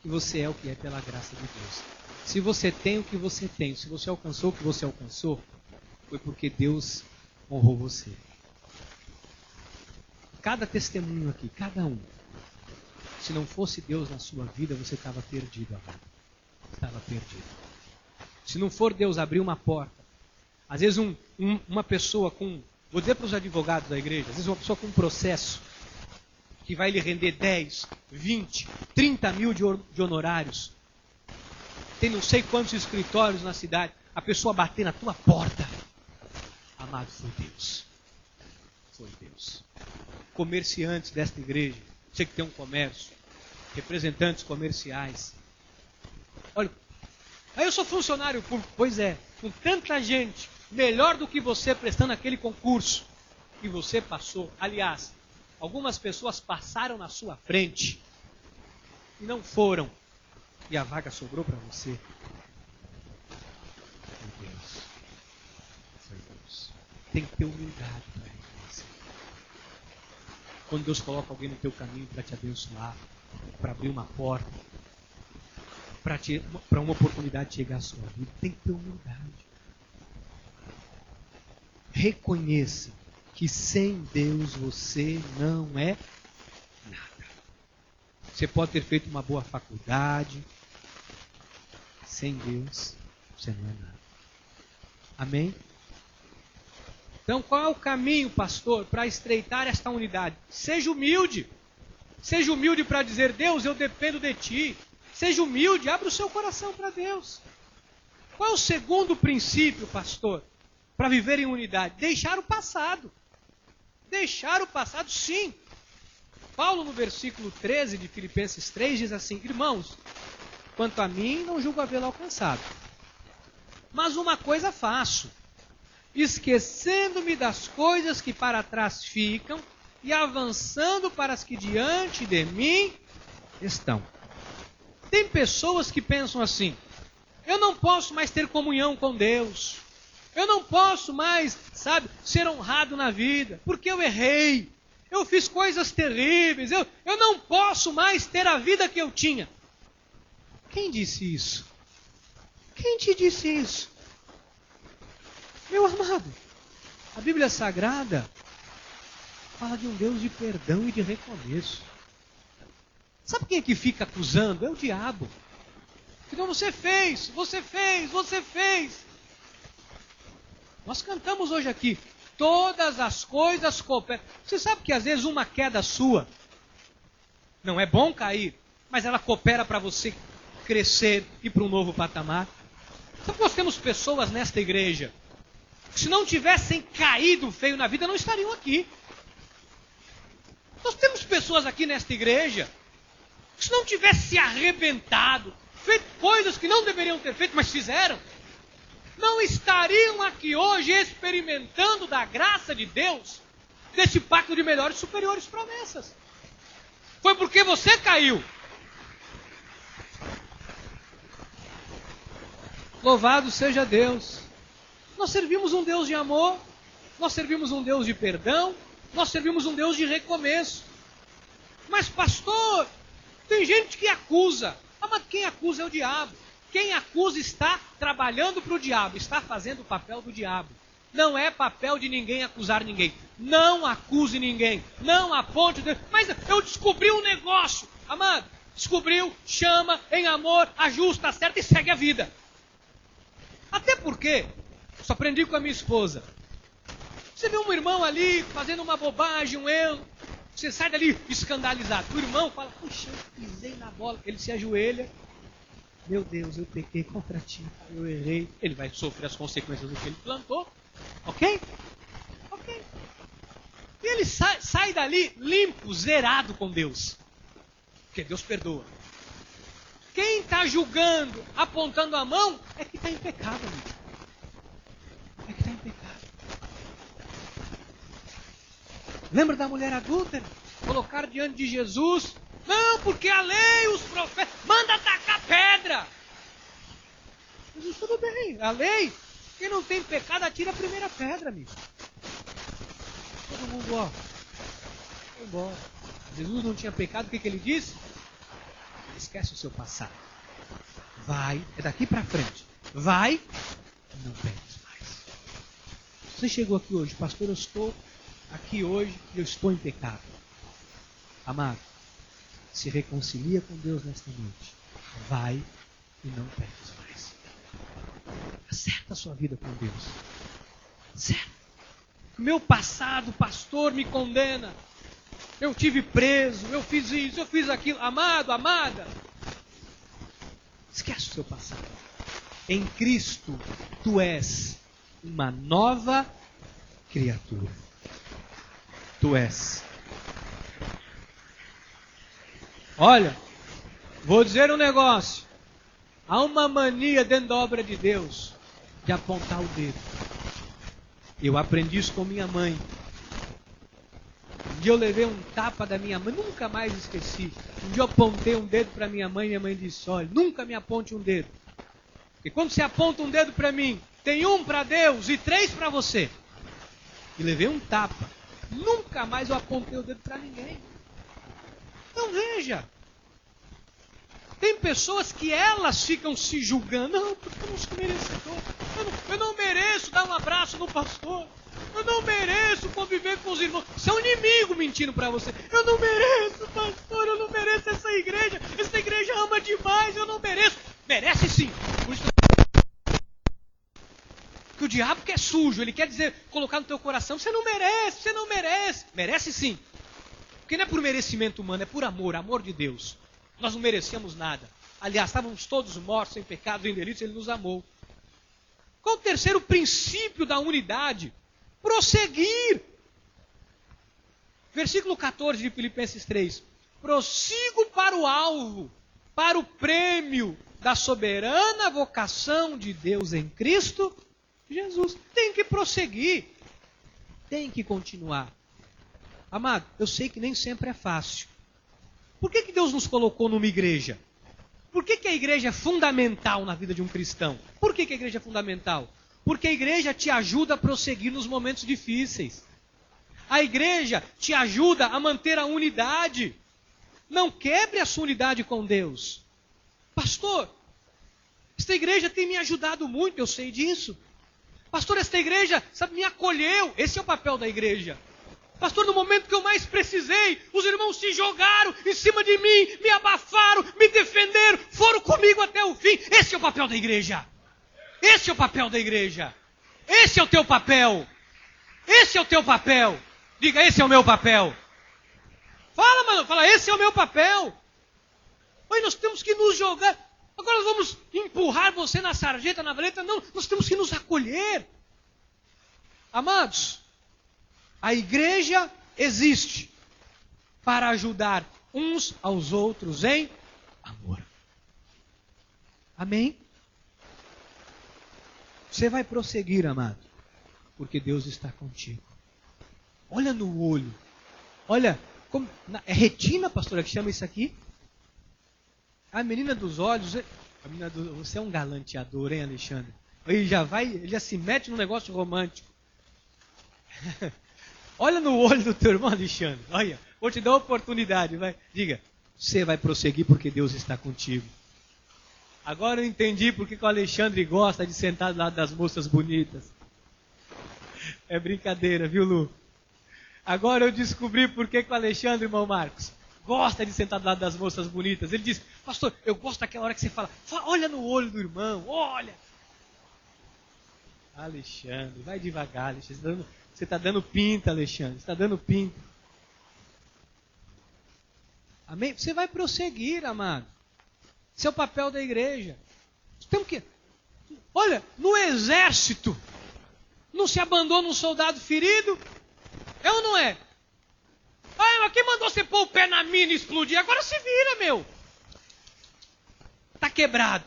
que você é o que é pela graça de Deus. Se você tem o que você tem, se você alcançou o que você alcançou, foi porque Deus honrou você. Cada testemunho aqui, cada um. Se não fosse Deus na sua vida, você estava perdido agora. Estava perdido. Se não for Deus abrir uma porta, às vezes uma pessoa com, vou dizer para os advogados da igreja, às vezes uma pessoa com um processo que vai lhe render 10, 20, 30 mil de honorários, tem não sei quantos escritórios na cidade, a pessoa bater na tua porta. Amado, foi Deus. Foi Deus. Comerciantes desta igreja, você que tem um comércio, representantes comerciais. Olha, aí eu sou funcionário público, pois é, com tanta gente, melhor do que você prestando aquele concurso que você passou. Aliás, algumas pessoas passaram na sua frente e não foram, e a vaga sobrou para você. Foi Deus. Foi Deus. Tem que ter humildade para reconhecer. Quando Deus coloca alguém no teu caminho para te abençoar, para abrir uma porta, para uma oportunidade chegar à sua vida, tem que ter humildade. Reconheça que sem Deus você não é nada. Você pode ter feito uma boa faculdade, sem Deus você não é nada. Amém? Então qual é o caminho, pastor, para estreitar esta unidade? Seja humilde. Seja humilde para dizer, Deus, eu dependo de Ti. Seja humilde, abra o seu coração para Deus. Qual é o segundo princípio, pastor, para viver em unidade? Deixar o passado. Deixar o passado, sim. Paulo, no versículo 13 de Filipenses 3, diz assim, irmãos, quanto a mim, não julgo havê-lo alcançado. Mas uma coisa faço, esquecendo-me das coisas que para trás ficam e avançando para as que diante de mim estão. Tem pessoas que pensam assim, eu não posso mais ter comunhão com Deus, eu não posso mais, ser honrado na vida, porque eu errei, eu fiz coisas terríveis, eu não posso mais ter a vida que eu tinha. Quem disse isso? Quem te disse isso? Meu amado, a Bíblia Sagrada fala de um Deus de perdão e de recomeço. Sabe quem é que fica acusando? É o diabo. Então você fez. Nós cantamos hoje aqui, todas as coisas cooperam. Você sabe que às vezes uma queda sua, não é bom cair, mas ela coopera para você crescer e para um novo patamar. Sabe que nós temos pessoas nesta igreja que se não tivessem caído feio na vida, não estariam aqui. Nós temos pessoas aqui nesta igreja se não tivesse se arrebentado, feito coisas que não deveriam ter feito, mas fizeram, não estariam aqui hoje experimentando da graça de Deus, desse pacto de melhores e superiores promessas. Foi porque você caiu. Louvado seja Deus. Nós servimos um Deus de amor, nós servimos um Deus de perdão, nós servimos um Deus de recomeço. Mas pastor, tem gente que acusa. Mas quem acusa é o diabo. Quem acusa está trabalhando para o diabo, está fazendo o papel do diabo. Não é papel de ninguém acusar ninguém. Não acuse ninguém. Não aponte. Mas eu descobri um negócio. Amado, descobriu, chama em amor, ajusta, acerta e segue a vida. Até porque, só aprendi com a minha esposa. Você vê um irmão ali fazendo uma bobagem, um erro. Você sai dali escandalizado. O irmão fala, puxa, eu pisei na bola. Ele se ajoelha. Meu Deus, eu pequei contra ti, eu errei. Ele vai sofrer as consequências do que ele plantou. Ok? Ok. E ele sai dali limpo, zerado com Deus. Porque Deus perdoa. Quem está julgando, apontando a mão, é que está em pecado, amigo. É que está em pecado. Lembra da mulher adúltera? Colocaram diante de Jesus. Não, porque a lei, os profetas, manda atacar pedra. Jesus, tudo bem, a lei, quem não tem pecado atira a primeira pedra, amigo. Todo mundo, ó, foi embora. Jesus não tinha pecado, o que ele disse? Esquece o seu passado. Vai, é daqui para frente. Vai, não peques mais. Você chegou aqui hoje, pastor, eu estou aqui hoje e eu estou em pecado. Amado, se reconcilia com Deus nesta noite. Vai e não peques mais. Acerta a sua vida com Deus. Certo? O meu passado, pastor, me condena. Eu tive preso, eu fiz isso, eu fiz aquilo. Amado, amada. Esquece o seu passado. Em Cristo, tu és uma nova criatura. Tu és. Olha, vou dizer um negócio. Há uma mania dentro da obra de Deus de apontar o dedo. Eu aprendi isso com minha mãe. Um dia eu levei um tapa da minha mãe, nunca mais esqueci. Um dia eu apontei um dedo para minha mãe e minha mãe disse, olha, nunca me aponte um dedo. Porque quando você aponta um dedo para mim, tem um para Deus e 3 para você. E levei um tapa. Nunca mais eu apontei o dedo para ninguém. Então veja. Tem pessoas que elas ficam se julgando. Não, porque eu não sou merecedor. Eu não mereço dar um abraço no pastor. Eu não mereço conviver com os irmãos. Isso é um inimigo mentindo para você. Eu não mereço, pastor. Eu não mereço essa igreja. Essa igreja ama demais. Eu não mereço. Merece sim. Por isso que o diabo quer sujo. Ele quer dizer, colocar no teu coração. Você não merece. Você não merece. Merece sim. Porque não é por merecimento humano. É por amor. Amor de Deus. Nós não merecíamos nada. Aliás, estávamos todos mortos, em pecados, em delitos, Ele nos amou. Qual o terceiro princípio da unidade? Prosseguir. Versículo 14 de Filipenses 3. Prossigo para o alvo, para o prêmio da soberana vocação de Deus em Cristo Jesus. Tem que prosseguir. Tem que continuar. Amado, eu sei que nem sempre é fácil. Por que Deus nos colocou numa igreja? Por que a igreja é fundamental na vida de um cristão? Por que a igreja é fundamental? Porque a igreja te ajuda a prosseguir nos momentos difíceis. A igreja te ajuda a manter a unidade. Não quebre a sua unidade com Deus. Pastor, esta igreja tem me ajudado muito, eu sei disso. Pastor, esta igreja, sabe, me acolheu. Esse é o papel da igreja. Pastor, no momento que eu mais precisei, os irmãos se jogaram em cima de mim, me abafaram, me defenderam, foram comigo até o fim. Esse é o papel da igreja. Esse é o papel da igreja. Esse é o teu papel. Esse é o teu papel. Diga, esse é o meu papel. Fala, mano, fala, esse é o meu papel. Oi, nós temos que nos jogar. Agora nós vamos empurrar você na sarjeta, na valeta. Não, nós temos que nos acolher. Amados, a igreja existe para ajudar uns aos outros em amor. Amém? Você vai prosseguir, amado, porque Deus está contigo. Olha no olho. Olha, é retina, pastora, que chama isso aqui? A menina dos olhos. Você é um galanteador, hein, Alexandre? Ele já se mete num negócio romântico. Olha no olho do teu irmão, Alexandre. Olha, vou te dar uma oportunidade. Vai. Diga, você vai prosseguir porque Deus está contigo. Agora eu entendi porque que o Alexandre gosta de sentar do lado das moças bonitas. É brincadeira, viu, Lu? Agora eu descobri porque que o Alexandre, irmão Marcos, gosta de sentar do lado das moças bonitas. Ele diz, pastor, eu gosto daquela hora que você fala, olha no olho do irmão, olha. Alexandre, vai devagar, Alexandre. Você está dando pinta, Alexandre. Você está dando pinta. Amém? Você vai prosseguir, amado. Esse é o papel da igreja. Temos que... Olha, no exército, não se abandona um soldado ferido? É ou não é? Ah, mas quem mandou você pôr o pé na mina e explodir? Agora se vira, meu. Tá quebrado.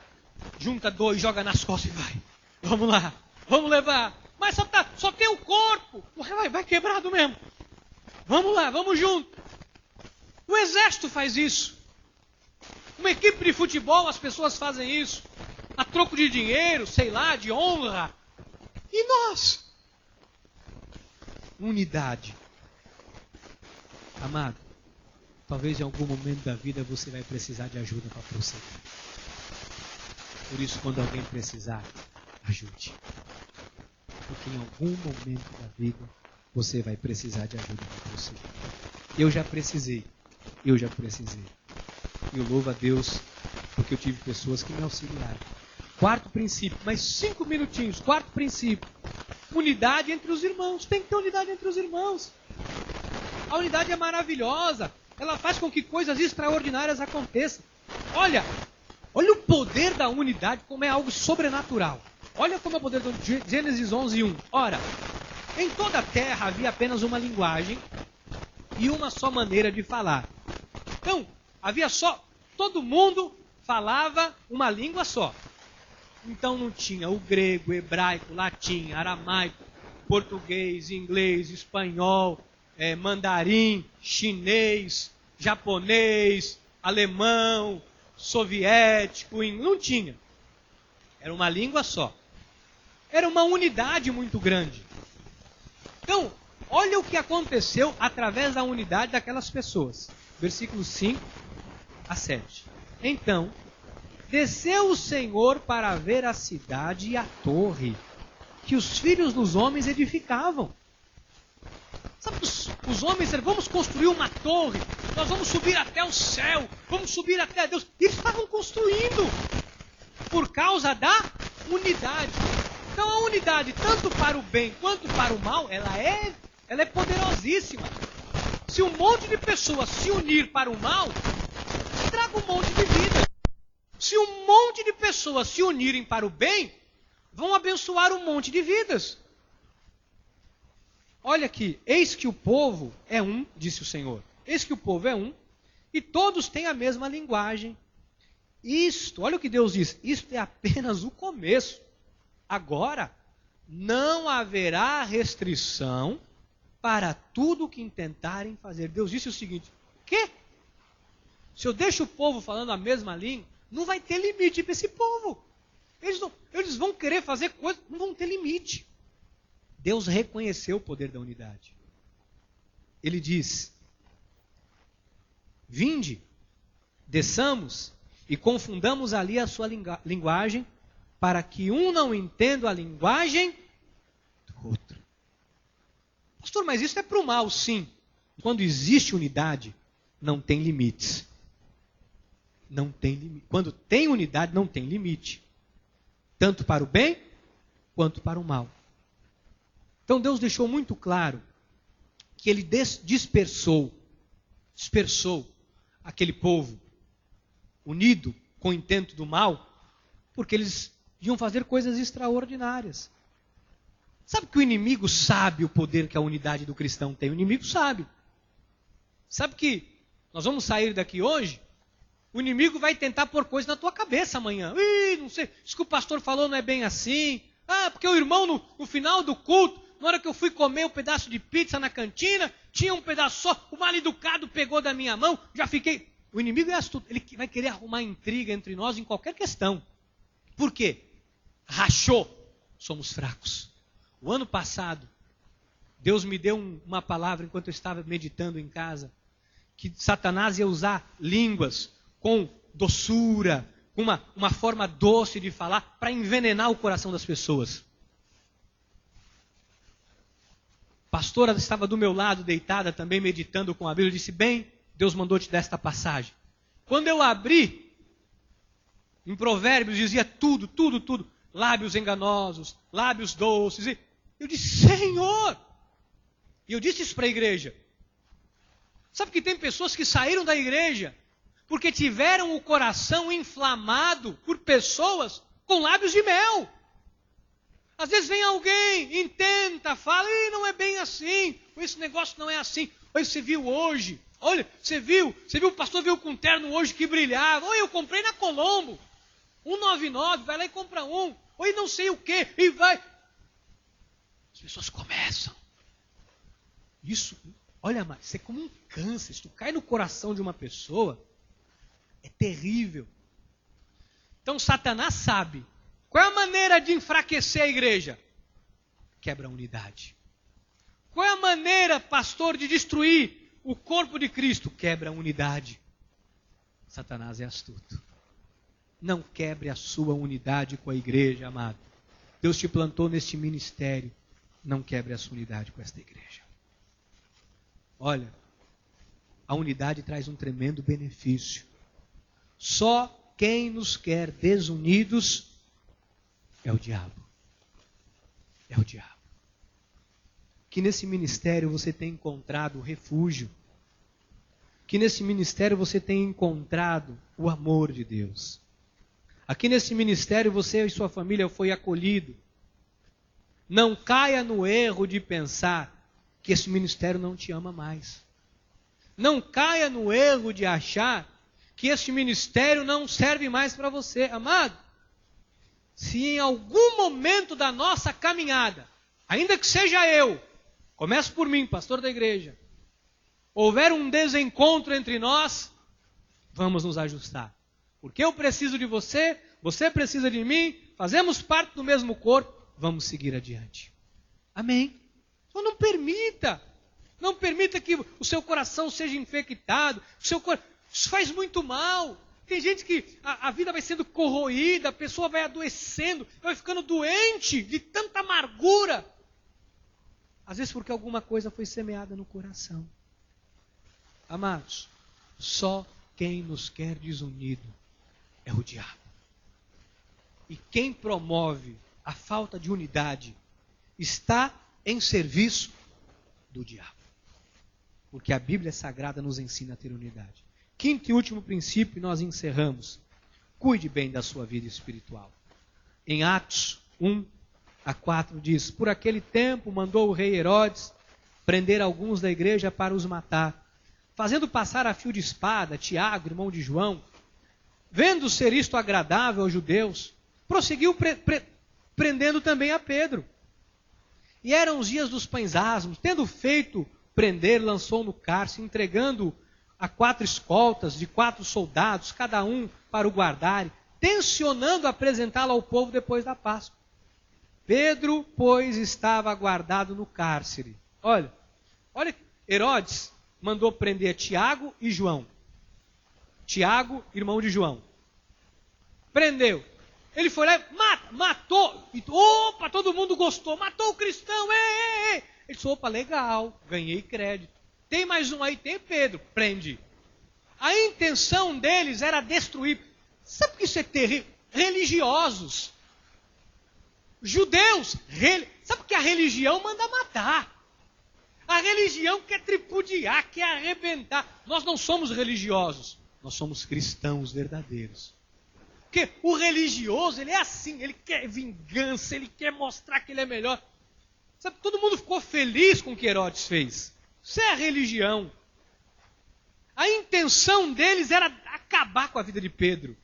Junta 2, joga nas costas e vai. Vamos lá. Vamos levar. Mas só tem o corpo. Vai quebrado mesmo. Vamos lá, vamos junto. O exército faz isso. Uma equipe de futebol, as pessoas fazem isso. A troco de dinheiro, sei lá, de honra. E nós? Unidade. Amado, talvez em algum momento da vida você vai precisar de ajuda para prosseguir. Por isso, quando alguém precisar, ajude. Porque em algum momento da vida você vai precisar de ajuda para prosseguir. Eu já precisei. E eu louvo a Deus porque eu tive pessoas que me auxiliaram. Quarto princípio, mais 5 minutinhos. Quarto princípio. Unidade entre os irmãos. Tem que ter unidade entre os irmãos. A unidade é maravilhosa. Ela faz com que coisas extraordinárias aconteçam. Olha o poder da unidade como é algo sobrenatural. Olha como é o poder do Gênesis 11:1. Ora, em toda a terra havia apenas uma linguagem e uma só maneira de falar. Então, todo mundo falava uma língua só. Então não tinha o grego, hebraico, latim, aramaico, português, inglês, espanhol, mandarim, chinês, japonês, alemão, soviético, não tinha. Era uma língua só. Era uma unidade muito grande. Então, olha o que aconteceu através da unidade daquelas pessoas. Versículos 5 a 7. Então, desceu o Senhor para ver a cidade e a torre que os filhos dos homens edificavam. Sabe, os homens disseram, vamos construir uma torre, nós vamos subir até o céu, vamos subir até Deus. E eles estavam construindo por causa da unidade. Então a unidade, tanto para o bem quanto para o mal, ela é poderosíssima. Se um monte de pessoas se unir para o mal, estraga um monte de vida. Se um monte de pessoas se unirem para o bem, vão abençoar um monte de vidas. Olha aqui, eis que o povo é um, disse o Senhor. Eis que o povo é um, e todos têm a mesma linguagem. Olha o que Deus diz, isto é apenas o começo. Agora, não haverá restrição para tudo que intentarem fazer. Deus disse o seguinte, quê? Se eu deixo o povo falando a mesma língua, não vai ter limite para esse povo. Eles vão querer fazer coisas, não vão ter limite. Deus reconheceu o poder da unidade. Ele diz, vinde, desçamos e confundamos ali a sua linguagem, para que um não entenda a linguagem do outro. Pastor, mas isso é para o mal, sim. Quando existe unidade, não tem limites. Não tem limite. Quando tem unidade, não tem limite. Tanto para o bem, quanto para o mal. Então Deus deixou muito claro que Ele dispersou aquele povo unido com o intento do mal, porque eles iam fazer coisas extraordinárias. Sabe que o inimigo sabe o poder que a unidade do cristão tem? O inimigo sabe. Sabe que nós vamos sair daqui hoje, o inimigo vai tentar pôr coisa na tua cabeça amanhã. Não sei, isso que o pastor falou não é bem assim. Ah, porque o irmão no final do culto, na hora que eu fui comer um pedaço de pizza na cantina, tinha um pedaço só, o mal educado pegou da minha mão, já fiquei... O inimigo é astuto, ele vai querer arrumar intriga entre nós em qualquer questão. Por quê? Rachou, somos fracos. O ano passado, Deus me deu uma palavra enquanto eu estava meditando em casa, que Satanás ia usar línguas com doçura, com uma forma doce de falar, para envenenar o coração das pessoas. A pastora estava do meu lado, deitada também, meditando com a Bíblia, disse, bem, Deus mandou te dar esta passagem. Quando eu abri, em Provérbios dizia tudo, lábios enganosos, lábios doces. E eu disse, Senhor! E eu disse isso para a igreja. Sabe que tem pessoas que saíram da igreja porque tiveram o coração inflamado por pessoas com lábios de mel. Às vezes vem alguém, intenta, fala, e não é bem assim, esse negócio não é assim. Olha, você viu hoje, olha, você viu, o pastor veio com um terno hoje que brilhava. Olha, eu comprei na Colombo, 199, vai lá e compra um. Olha, não sei o que, e vai. As pessoas começam. Isso, olha, mas isso é como um câncer, se tu cai no coração de uma pessoa, é terrível. Então Satanás sabe. Qual é a maneira de enfraquecer a igreja? Quebra a unidade. Qual é a maneira, pastor, de destruir o corpo de Cristo? Quebra a unidade. Satanás é astuto. Não quebre a sua unidade com a igreja, amado. Deus te plantou neste ministério. Não quebre a sua unidade com esta igreja. Olha, a unidade traz um tremendo benefício. Só quem nos quer desunidos é o diabo. É o diabo. Que nesse ministério você tenha encontrado refúgio. Que nesse ministério você tenha encontrado o amor de Deus. Aqui nesse ministério você e sua família foi acolhido. Não caia no erro de pensar que esse ministério não te ama mais. Não caia no erro de achar que esse ministério não serve mais para você. Amado, se em algum momento da nossa caminhada, ainda que seja eu, começo por mim, pastor da igreja, houver um desencontro entre nós, vamos nos ajustar. Porque eu preciso de você, você precisa de mim, fazemos parte do mesmo corpo, vamos seguir adiante. Amém? Então não permita que o seu coração seja infectado, isso faz muito mal. Tem gente que a vida vai sendo corroída, a pessoa vai adoecendo, vai ficando doente de tanta amargura. Às vezes porque alguma coisa foi semeada no coração. Amados, só quem nos quer desunido é o diabo. E quem promove a falta de unidade está em serviço do diabo. Porque a Bíblia Sagrada nos ensina a ter unidade. Quinto e último princípio, nós encerramos. Cuide bem da sua vida espiritual. Em Atos 1-4 diz, por aquele tempo mandou o rei Herodes prender alguns da igreja para os matar, fazendo passar a fio de espada Tiago, irmão de João. Vendo ser isto agradável aos judeus, prosseguiu prendendo também a Pedro. E eram os dias dos pães asmos, tendo feito prender, lançou no cárcere, entregando a 4 escoltas de 4 soldados, cada um para o guardarem, tencionando apresentá-lo ao povo depois da Páscoa. Pedro, pois, estava guardado no cárcere. Olha, Herodes mandou prender Tiago e João. Tiago, irmão de João. Prendeu. Ele foi lá e matou. Opa, todo mundo gostou. Matou o cristão. Ei. Ele disse, opa, legal, ganhei crédito. Tem mais um aí, tem Pedro. Prende. A intenção deles era destruir. Sabe o que isso é terrível? Religiosos. Judeus. Sabe que a religião manda matar. A religião quer tripudiar, quer arrebentar. Nós não somos religiosos. Nós somos cristãos verdadeiros. Porque o religioso, ele é assim, ele quer vingança, ele quer mostrar que ele é melhor. Sabe, todo mundo ficou feliz com o que Herodes fez. Isso é a religião. A intenção deles era acabar com a vida de Pedro.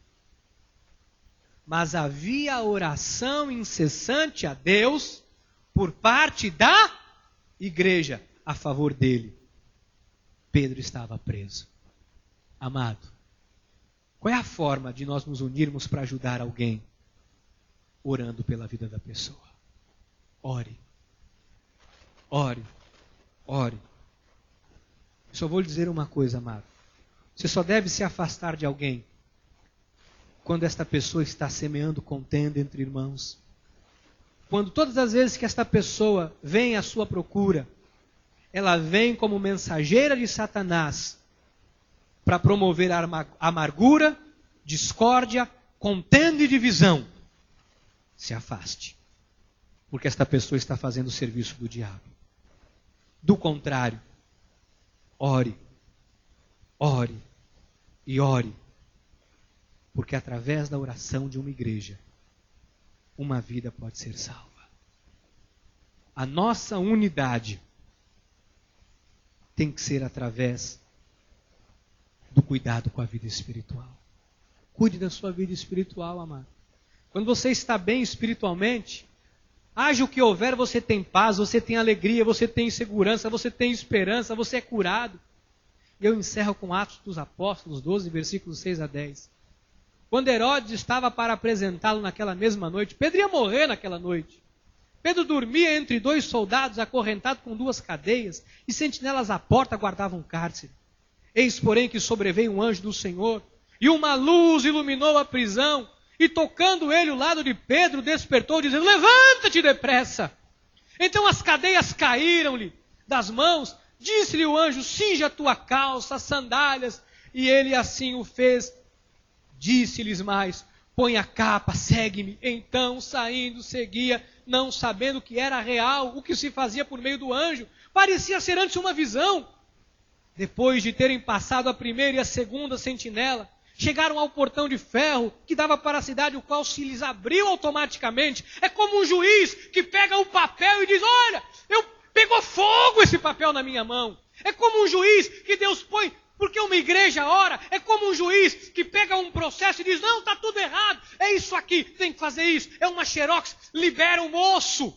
mas havia oração incessante a Deus por parte da igreja a favor dele. Pedro estava preso. Amado, qual é a forma de nós nos unirmos para ajudar alguém? Orando pela vida da pessoa. Ore. Ore. Ore. Só vou lhe dizer uma coisa, amado. Você só deve se afastar de alguém quando esta pessoa está semeando contenda entre irmãos. Quando todas as vezes que esta pessoa vem à sua procura, ela vem como mensageira de Satanás para promover amargura, discórdia, contenda e divisão. Se afaste, porque esta pessoa está fazendo o serviço do diabo. Do contrário, ore, ore e ore, porque através da oração de uma igreja, uma vida pode ser salva. A nossa unidade tem que ser através do cuidado com a vida espiritual. Cuide da sua vida espiritual, amado. Quando você está bem espiritualmente, haja o que houver, você tem paz, você tem alegria, você tem segurança, você tem esperança, você é curado. E eu encerro com Atos dos Apóstolos 12, versículos 6 a 10. Quando Herodes estava para apresentá-lo naquela mesma noite, Pedro ia morrer naquela noite. Pedro dormia entre 2 soldados, acorrentado com 2 cadeias, e sentinelas à porta guardavam o cárcere. Eis, porém, que sobreveio um anjo do Senhor, e uma luz iluminou a prisão, e tocando ele o lado de Pedro, despertou, dizendo: levanta-te depressa. Então as cadeias caíram-lhe das mãos, disse-lhe o anjo: cinge a tua calça, as sandálias, e ele assim o fez. Disse-lhes mais: põe a capa, segue-me. Então, saindo, seguia, não sabendo que era real o que se fazia por meio do anjo. Parecia ser antes uma visão. Depois de terem passado a primeira e a segunda sentinela, chegaram ao portão de ferro que dava para a cidade, o qual se lhes abriu automaticamente. É como um juiz que pega um papel e diz: olha, pegou fogo esse papel na minha mão. É como um juiz que Deus põe, porque uma igreja ora, é como um juiz que pega um processo e diz: não, está tudo errado, é isso aqui, tem que fazer isso, é uma xerox, libera o moço.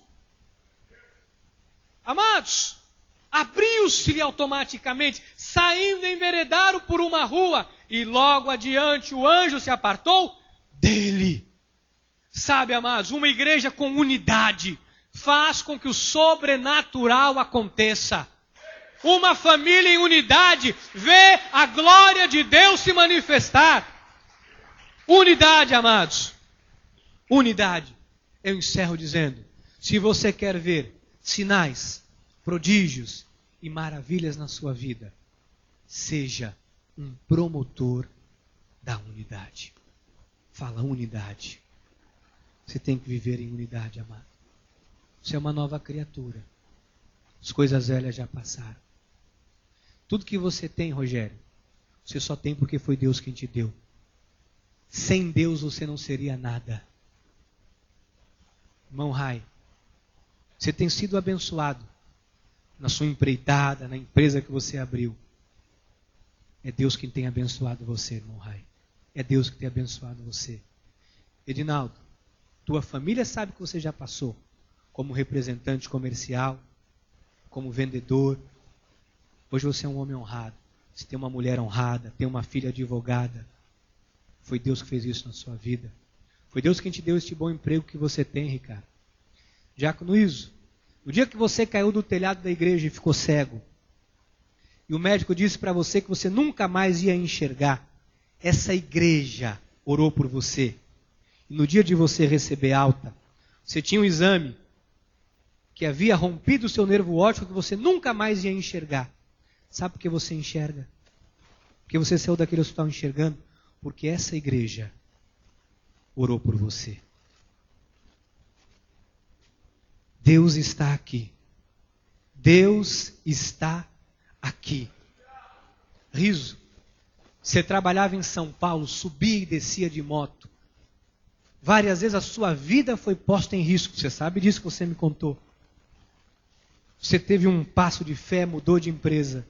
Amados, abriu-se-lhe automaticamente, saindo enveredaram por uma rua, e logo adiante o anjo se apartou dele. Sabe, amados, uma igreja com unidade faz com que o sobrenatural aconteça. Uma família em unidade vê a glória de Deus se manifestar. Unidade, amados. Unidade. Eu encerro dizendo: se você quer ver sinais, prodígios e maravilhas na sua vida, seja um promotor da unidade. Fala unidade. Você tem que viver em unidade, amado. Você é uma nova criatura. As coisas velhas já passaram. Tudo que você tem, Rogério, você só tem porque foi Deus quem te deu. Sem Deus você não seria nada. Irmão Rai, você tem sido abençoado na sua empreitada, na empresa que você abriu. É Deus quem tem abençoado você, irmão Rai. É Deus que tem abençoado você. Edinaldo, tua família sabe que você já passou como representante comercial, como vendedor. Hoje você é um homem honrado. Você tem uma mulher honrada, tem uma filha advogada. Foi Deus que fez isso na sua vida. Foi Deus quem te deu este bom emprego que você tem, Ricardo. Diácono Iso, o dia que você caiu do telhado da igreja e ficou cego, e o médico disse para você que você nunca mais ia enxergar, essa igreja orou por você. E no dia de você receber alta, você tinha um exame que havia rompido o seu nervo óptico que você nunca mais ia enxergar. Sabe por que você enxerga? Porque você saiu daquele hospital enxergando? Porque essa igreja orou por você. Deus está aqui. Deus está aqui. Riso, você trabalhava em São Paulo, subia e descia de moto. Várias vezes a sua vida foi posta em risco. Você sabe disso que você me contou. Você teve um passo de fé, mudou de empresa.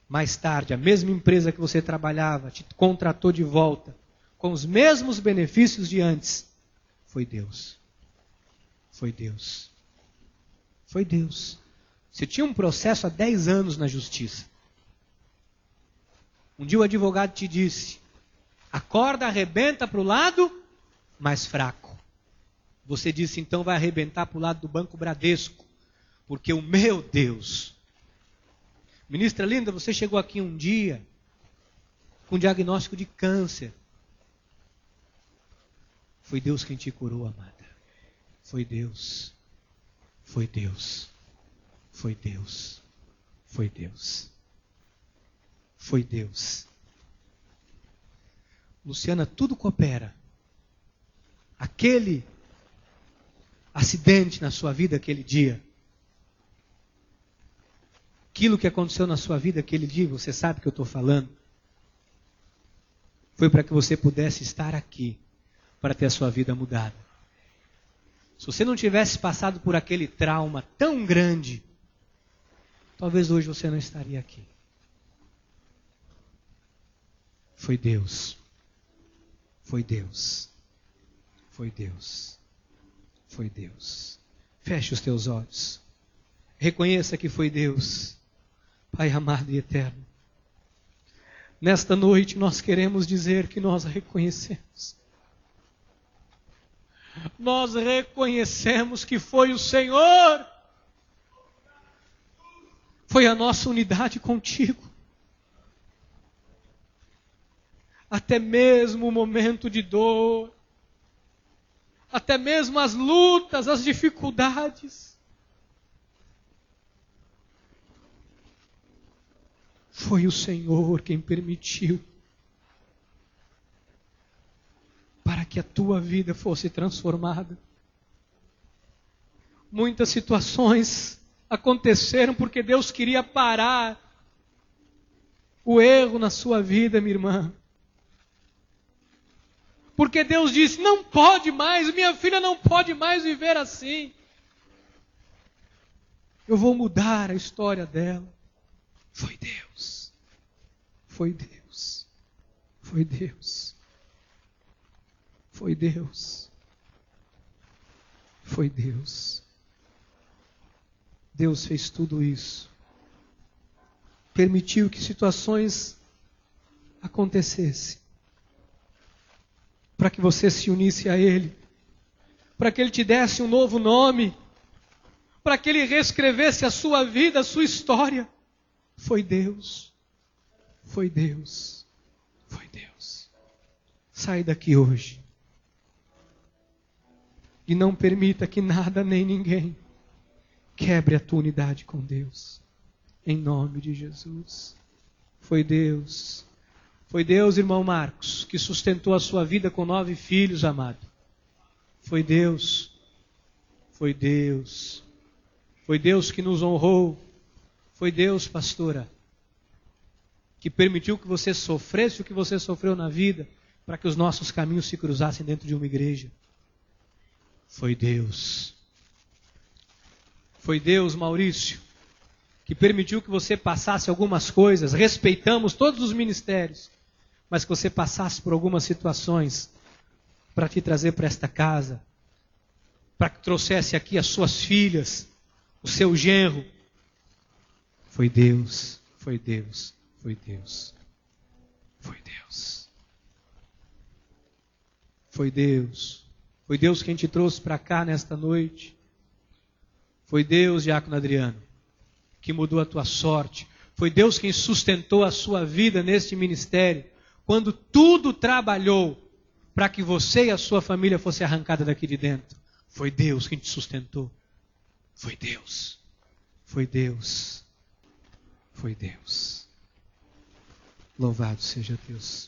Mais tarde, a mesma empresa que você trabalhava te contratou de volta, com os mesmos benefícios de antes, foi Deus. Foi Deus. Foi Deus. Você tinha um processo há 10 anos na justiça. Um dia o advogado te disse, a corda arrebenta para o lado mais fraco. Você disse, então vai arrebentar para o lado do Banco Bradesco, porque o meu Deus. Ministra linda, você chegou aqui um dia com diagnóstico de câncer. Foi Deus quem te curou, amada. Foi Deus. Foi Deus. Foi Deus. Foi Deus. Foi Deus. Luciana, tudo coopera. Aquele acidente na sua vida aquele dia, aquilo que aconteceu na sua vida aquele dia, você sabe que eu estou falando, foi para que você pudesse estar aqui, para ter a sua vida mudada. Se você não tivesse passado por aquele trauma tão grande, talvez hoje você não estaria aqui. Foi Deus. Foi Deus. Foi Deus. Foi Deus. Feche os teus olhos. Reconheça que foi Deus. Pai amado e eterno. Nesta noite nós queremos dizer que nós reconhecemos. Nós reconhecemos que foi o Senhor. Foi a nossa unidade contigo. Até mesmo o momento de dor, até mesmo as lutas, as dificuldades, foi o Senhor quem permitiu para que a tua vida fosse transformada. Muitas situações aconteceram porque Deus queria parar o erro na sua vida, minha irmã. Porque Deus disse, não pode mais, minha filha não pode mais viver assim. Eu vou mudar a história dela. Foi Deus. Foi Deus. Foi Deus. Foi Deus. Foi Deus. Deus fez tudo isso. Permitiu que situações acontecessem. Para que você se unisse a Ele. Para que Ele te desse um novo nome. Para que Ele reescrevesse a sua vida, a sua história. Foi Deus. Foi Deus. Foi Deus. Sai daqui hoje. E não permita que nada nem ninguém quebre a tua unidade com Deus. Em nome de Jesus. Foi Deus. Foi Deus, irmão Marcos, que sustentou a sua vida com 9 filhos, amado. Foi Deus. Foi Deus. Foi Deus que nos honrou. Foi Deus, pastora, que permitiu que você sofresse o que você sofreu na vida, para que os nossos caminhos se cruzassem dentro de uma igreja. Foi Deus. Foi Deus, Maurício, que permitiu que você passasse algumas coisas. Respeitamos todos os ministérios, mas que você passasse por algumas situações para te trazer para esta casa, para que trouxesse aqui as suas filhas, o seu genro. Foi Deus, foi Deus, foi Deus, foi Deus. Foi Deus. Foi Deus quem te trouxe para cá nesta noite. Foi Deus, diácono Adriano, que mudou a tua sorte. Foi Deus quem sustentou a sua vida neste ministério, quando tudo trabalhou para que você e a sua família fosse arrancada daqui de dentro. Foi Deus quem te sustentou. Foi Deus. Foi Deus. Foi Deus. Louvado seja Deus.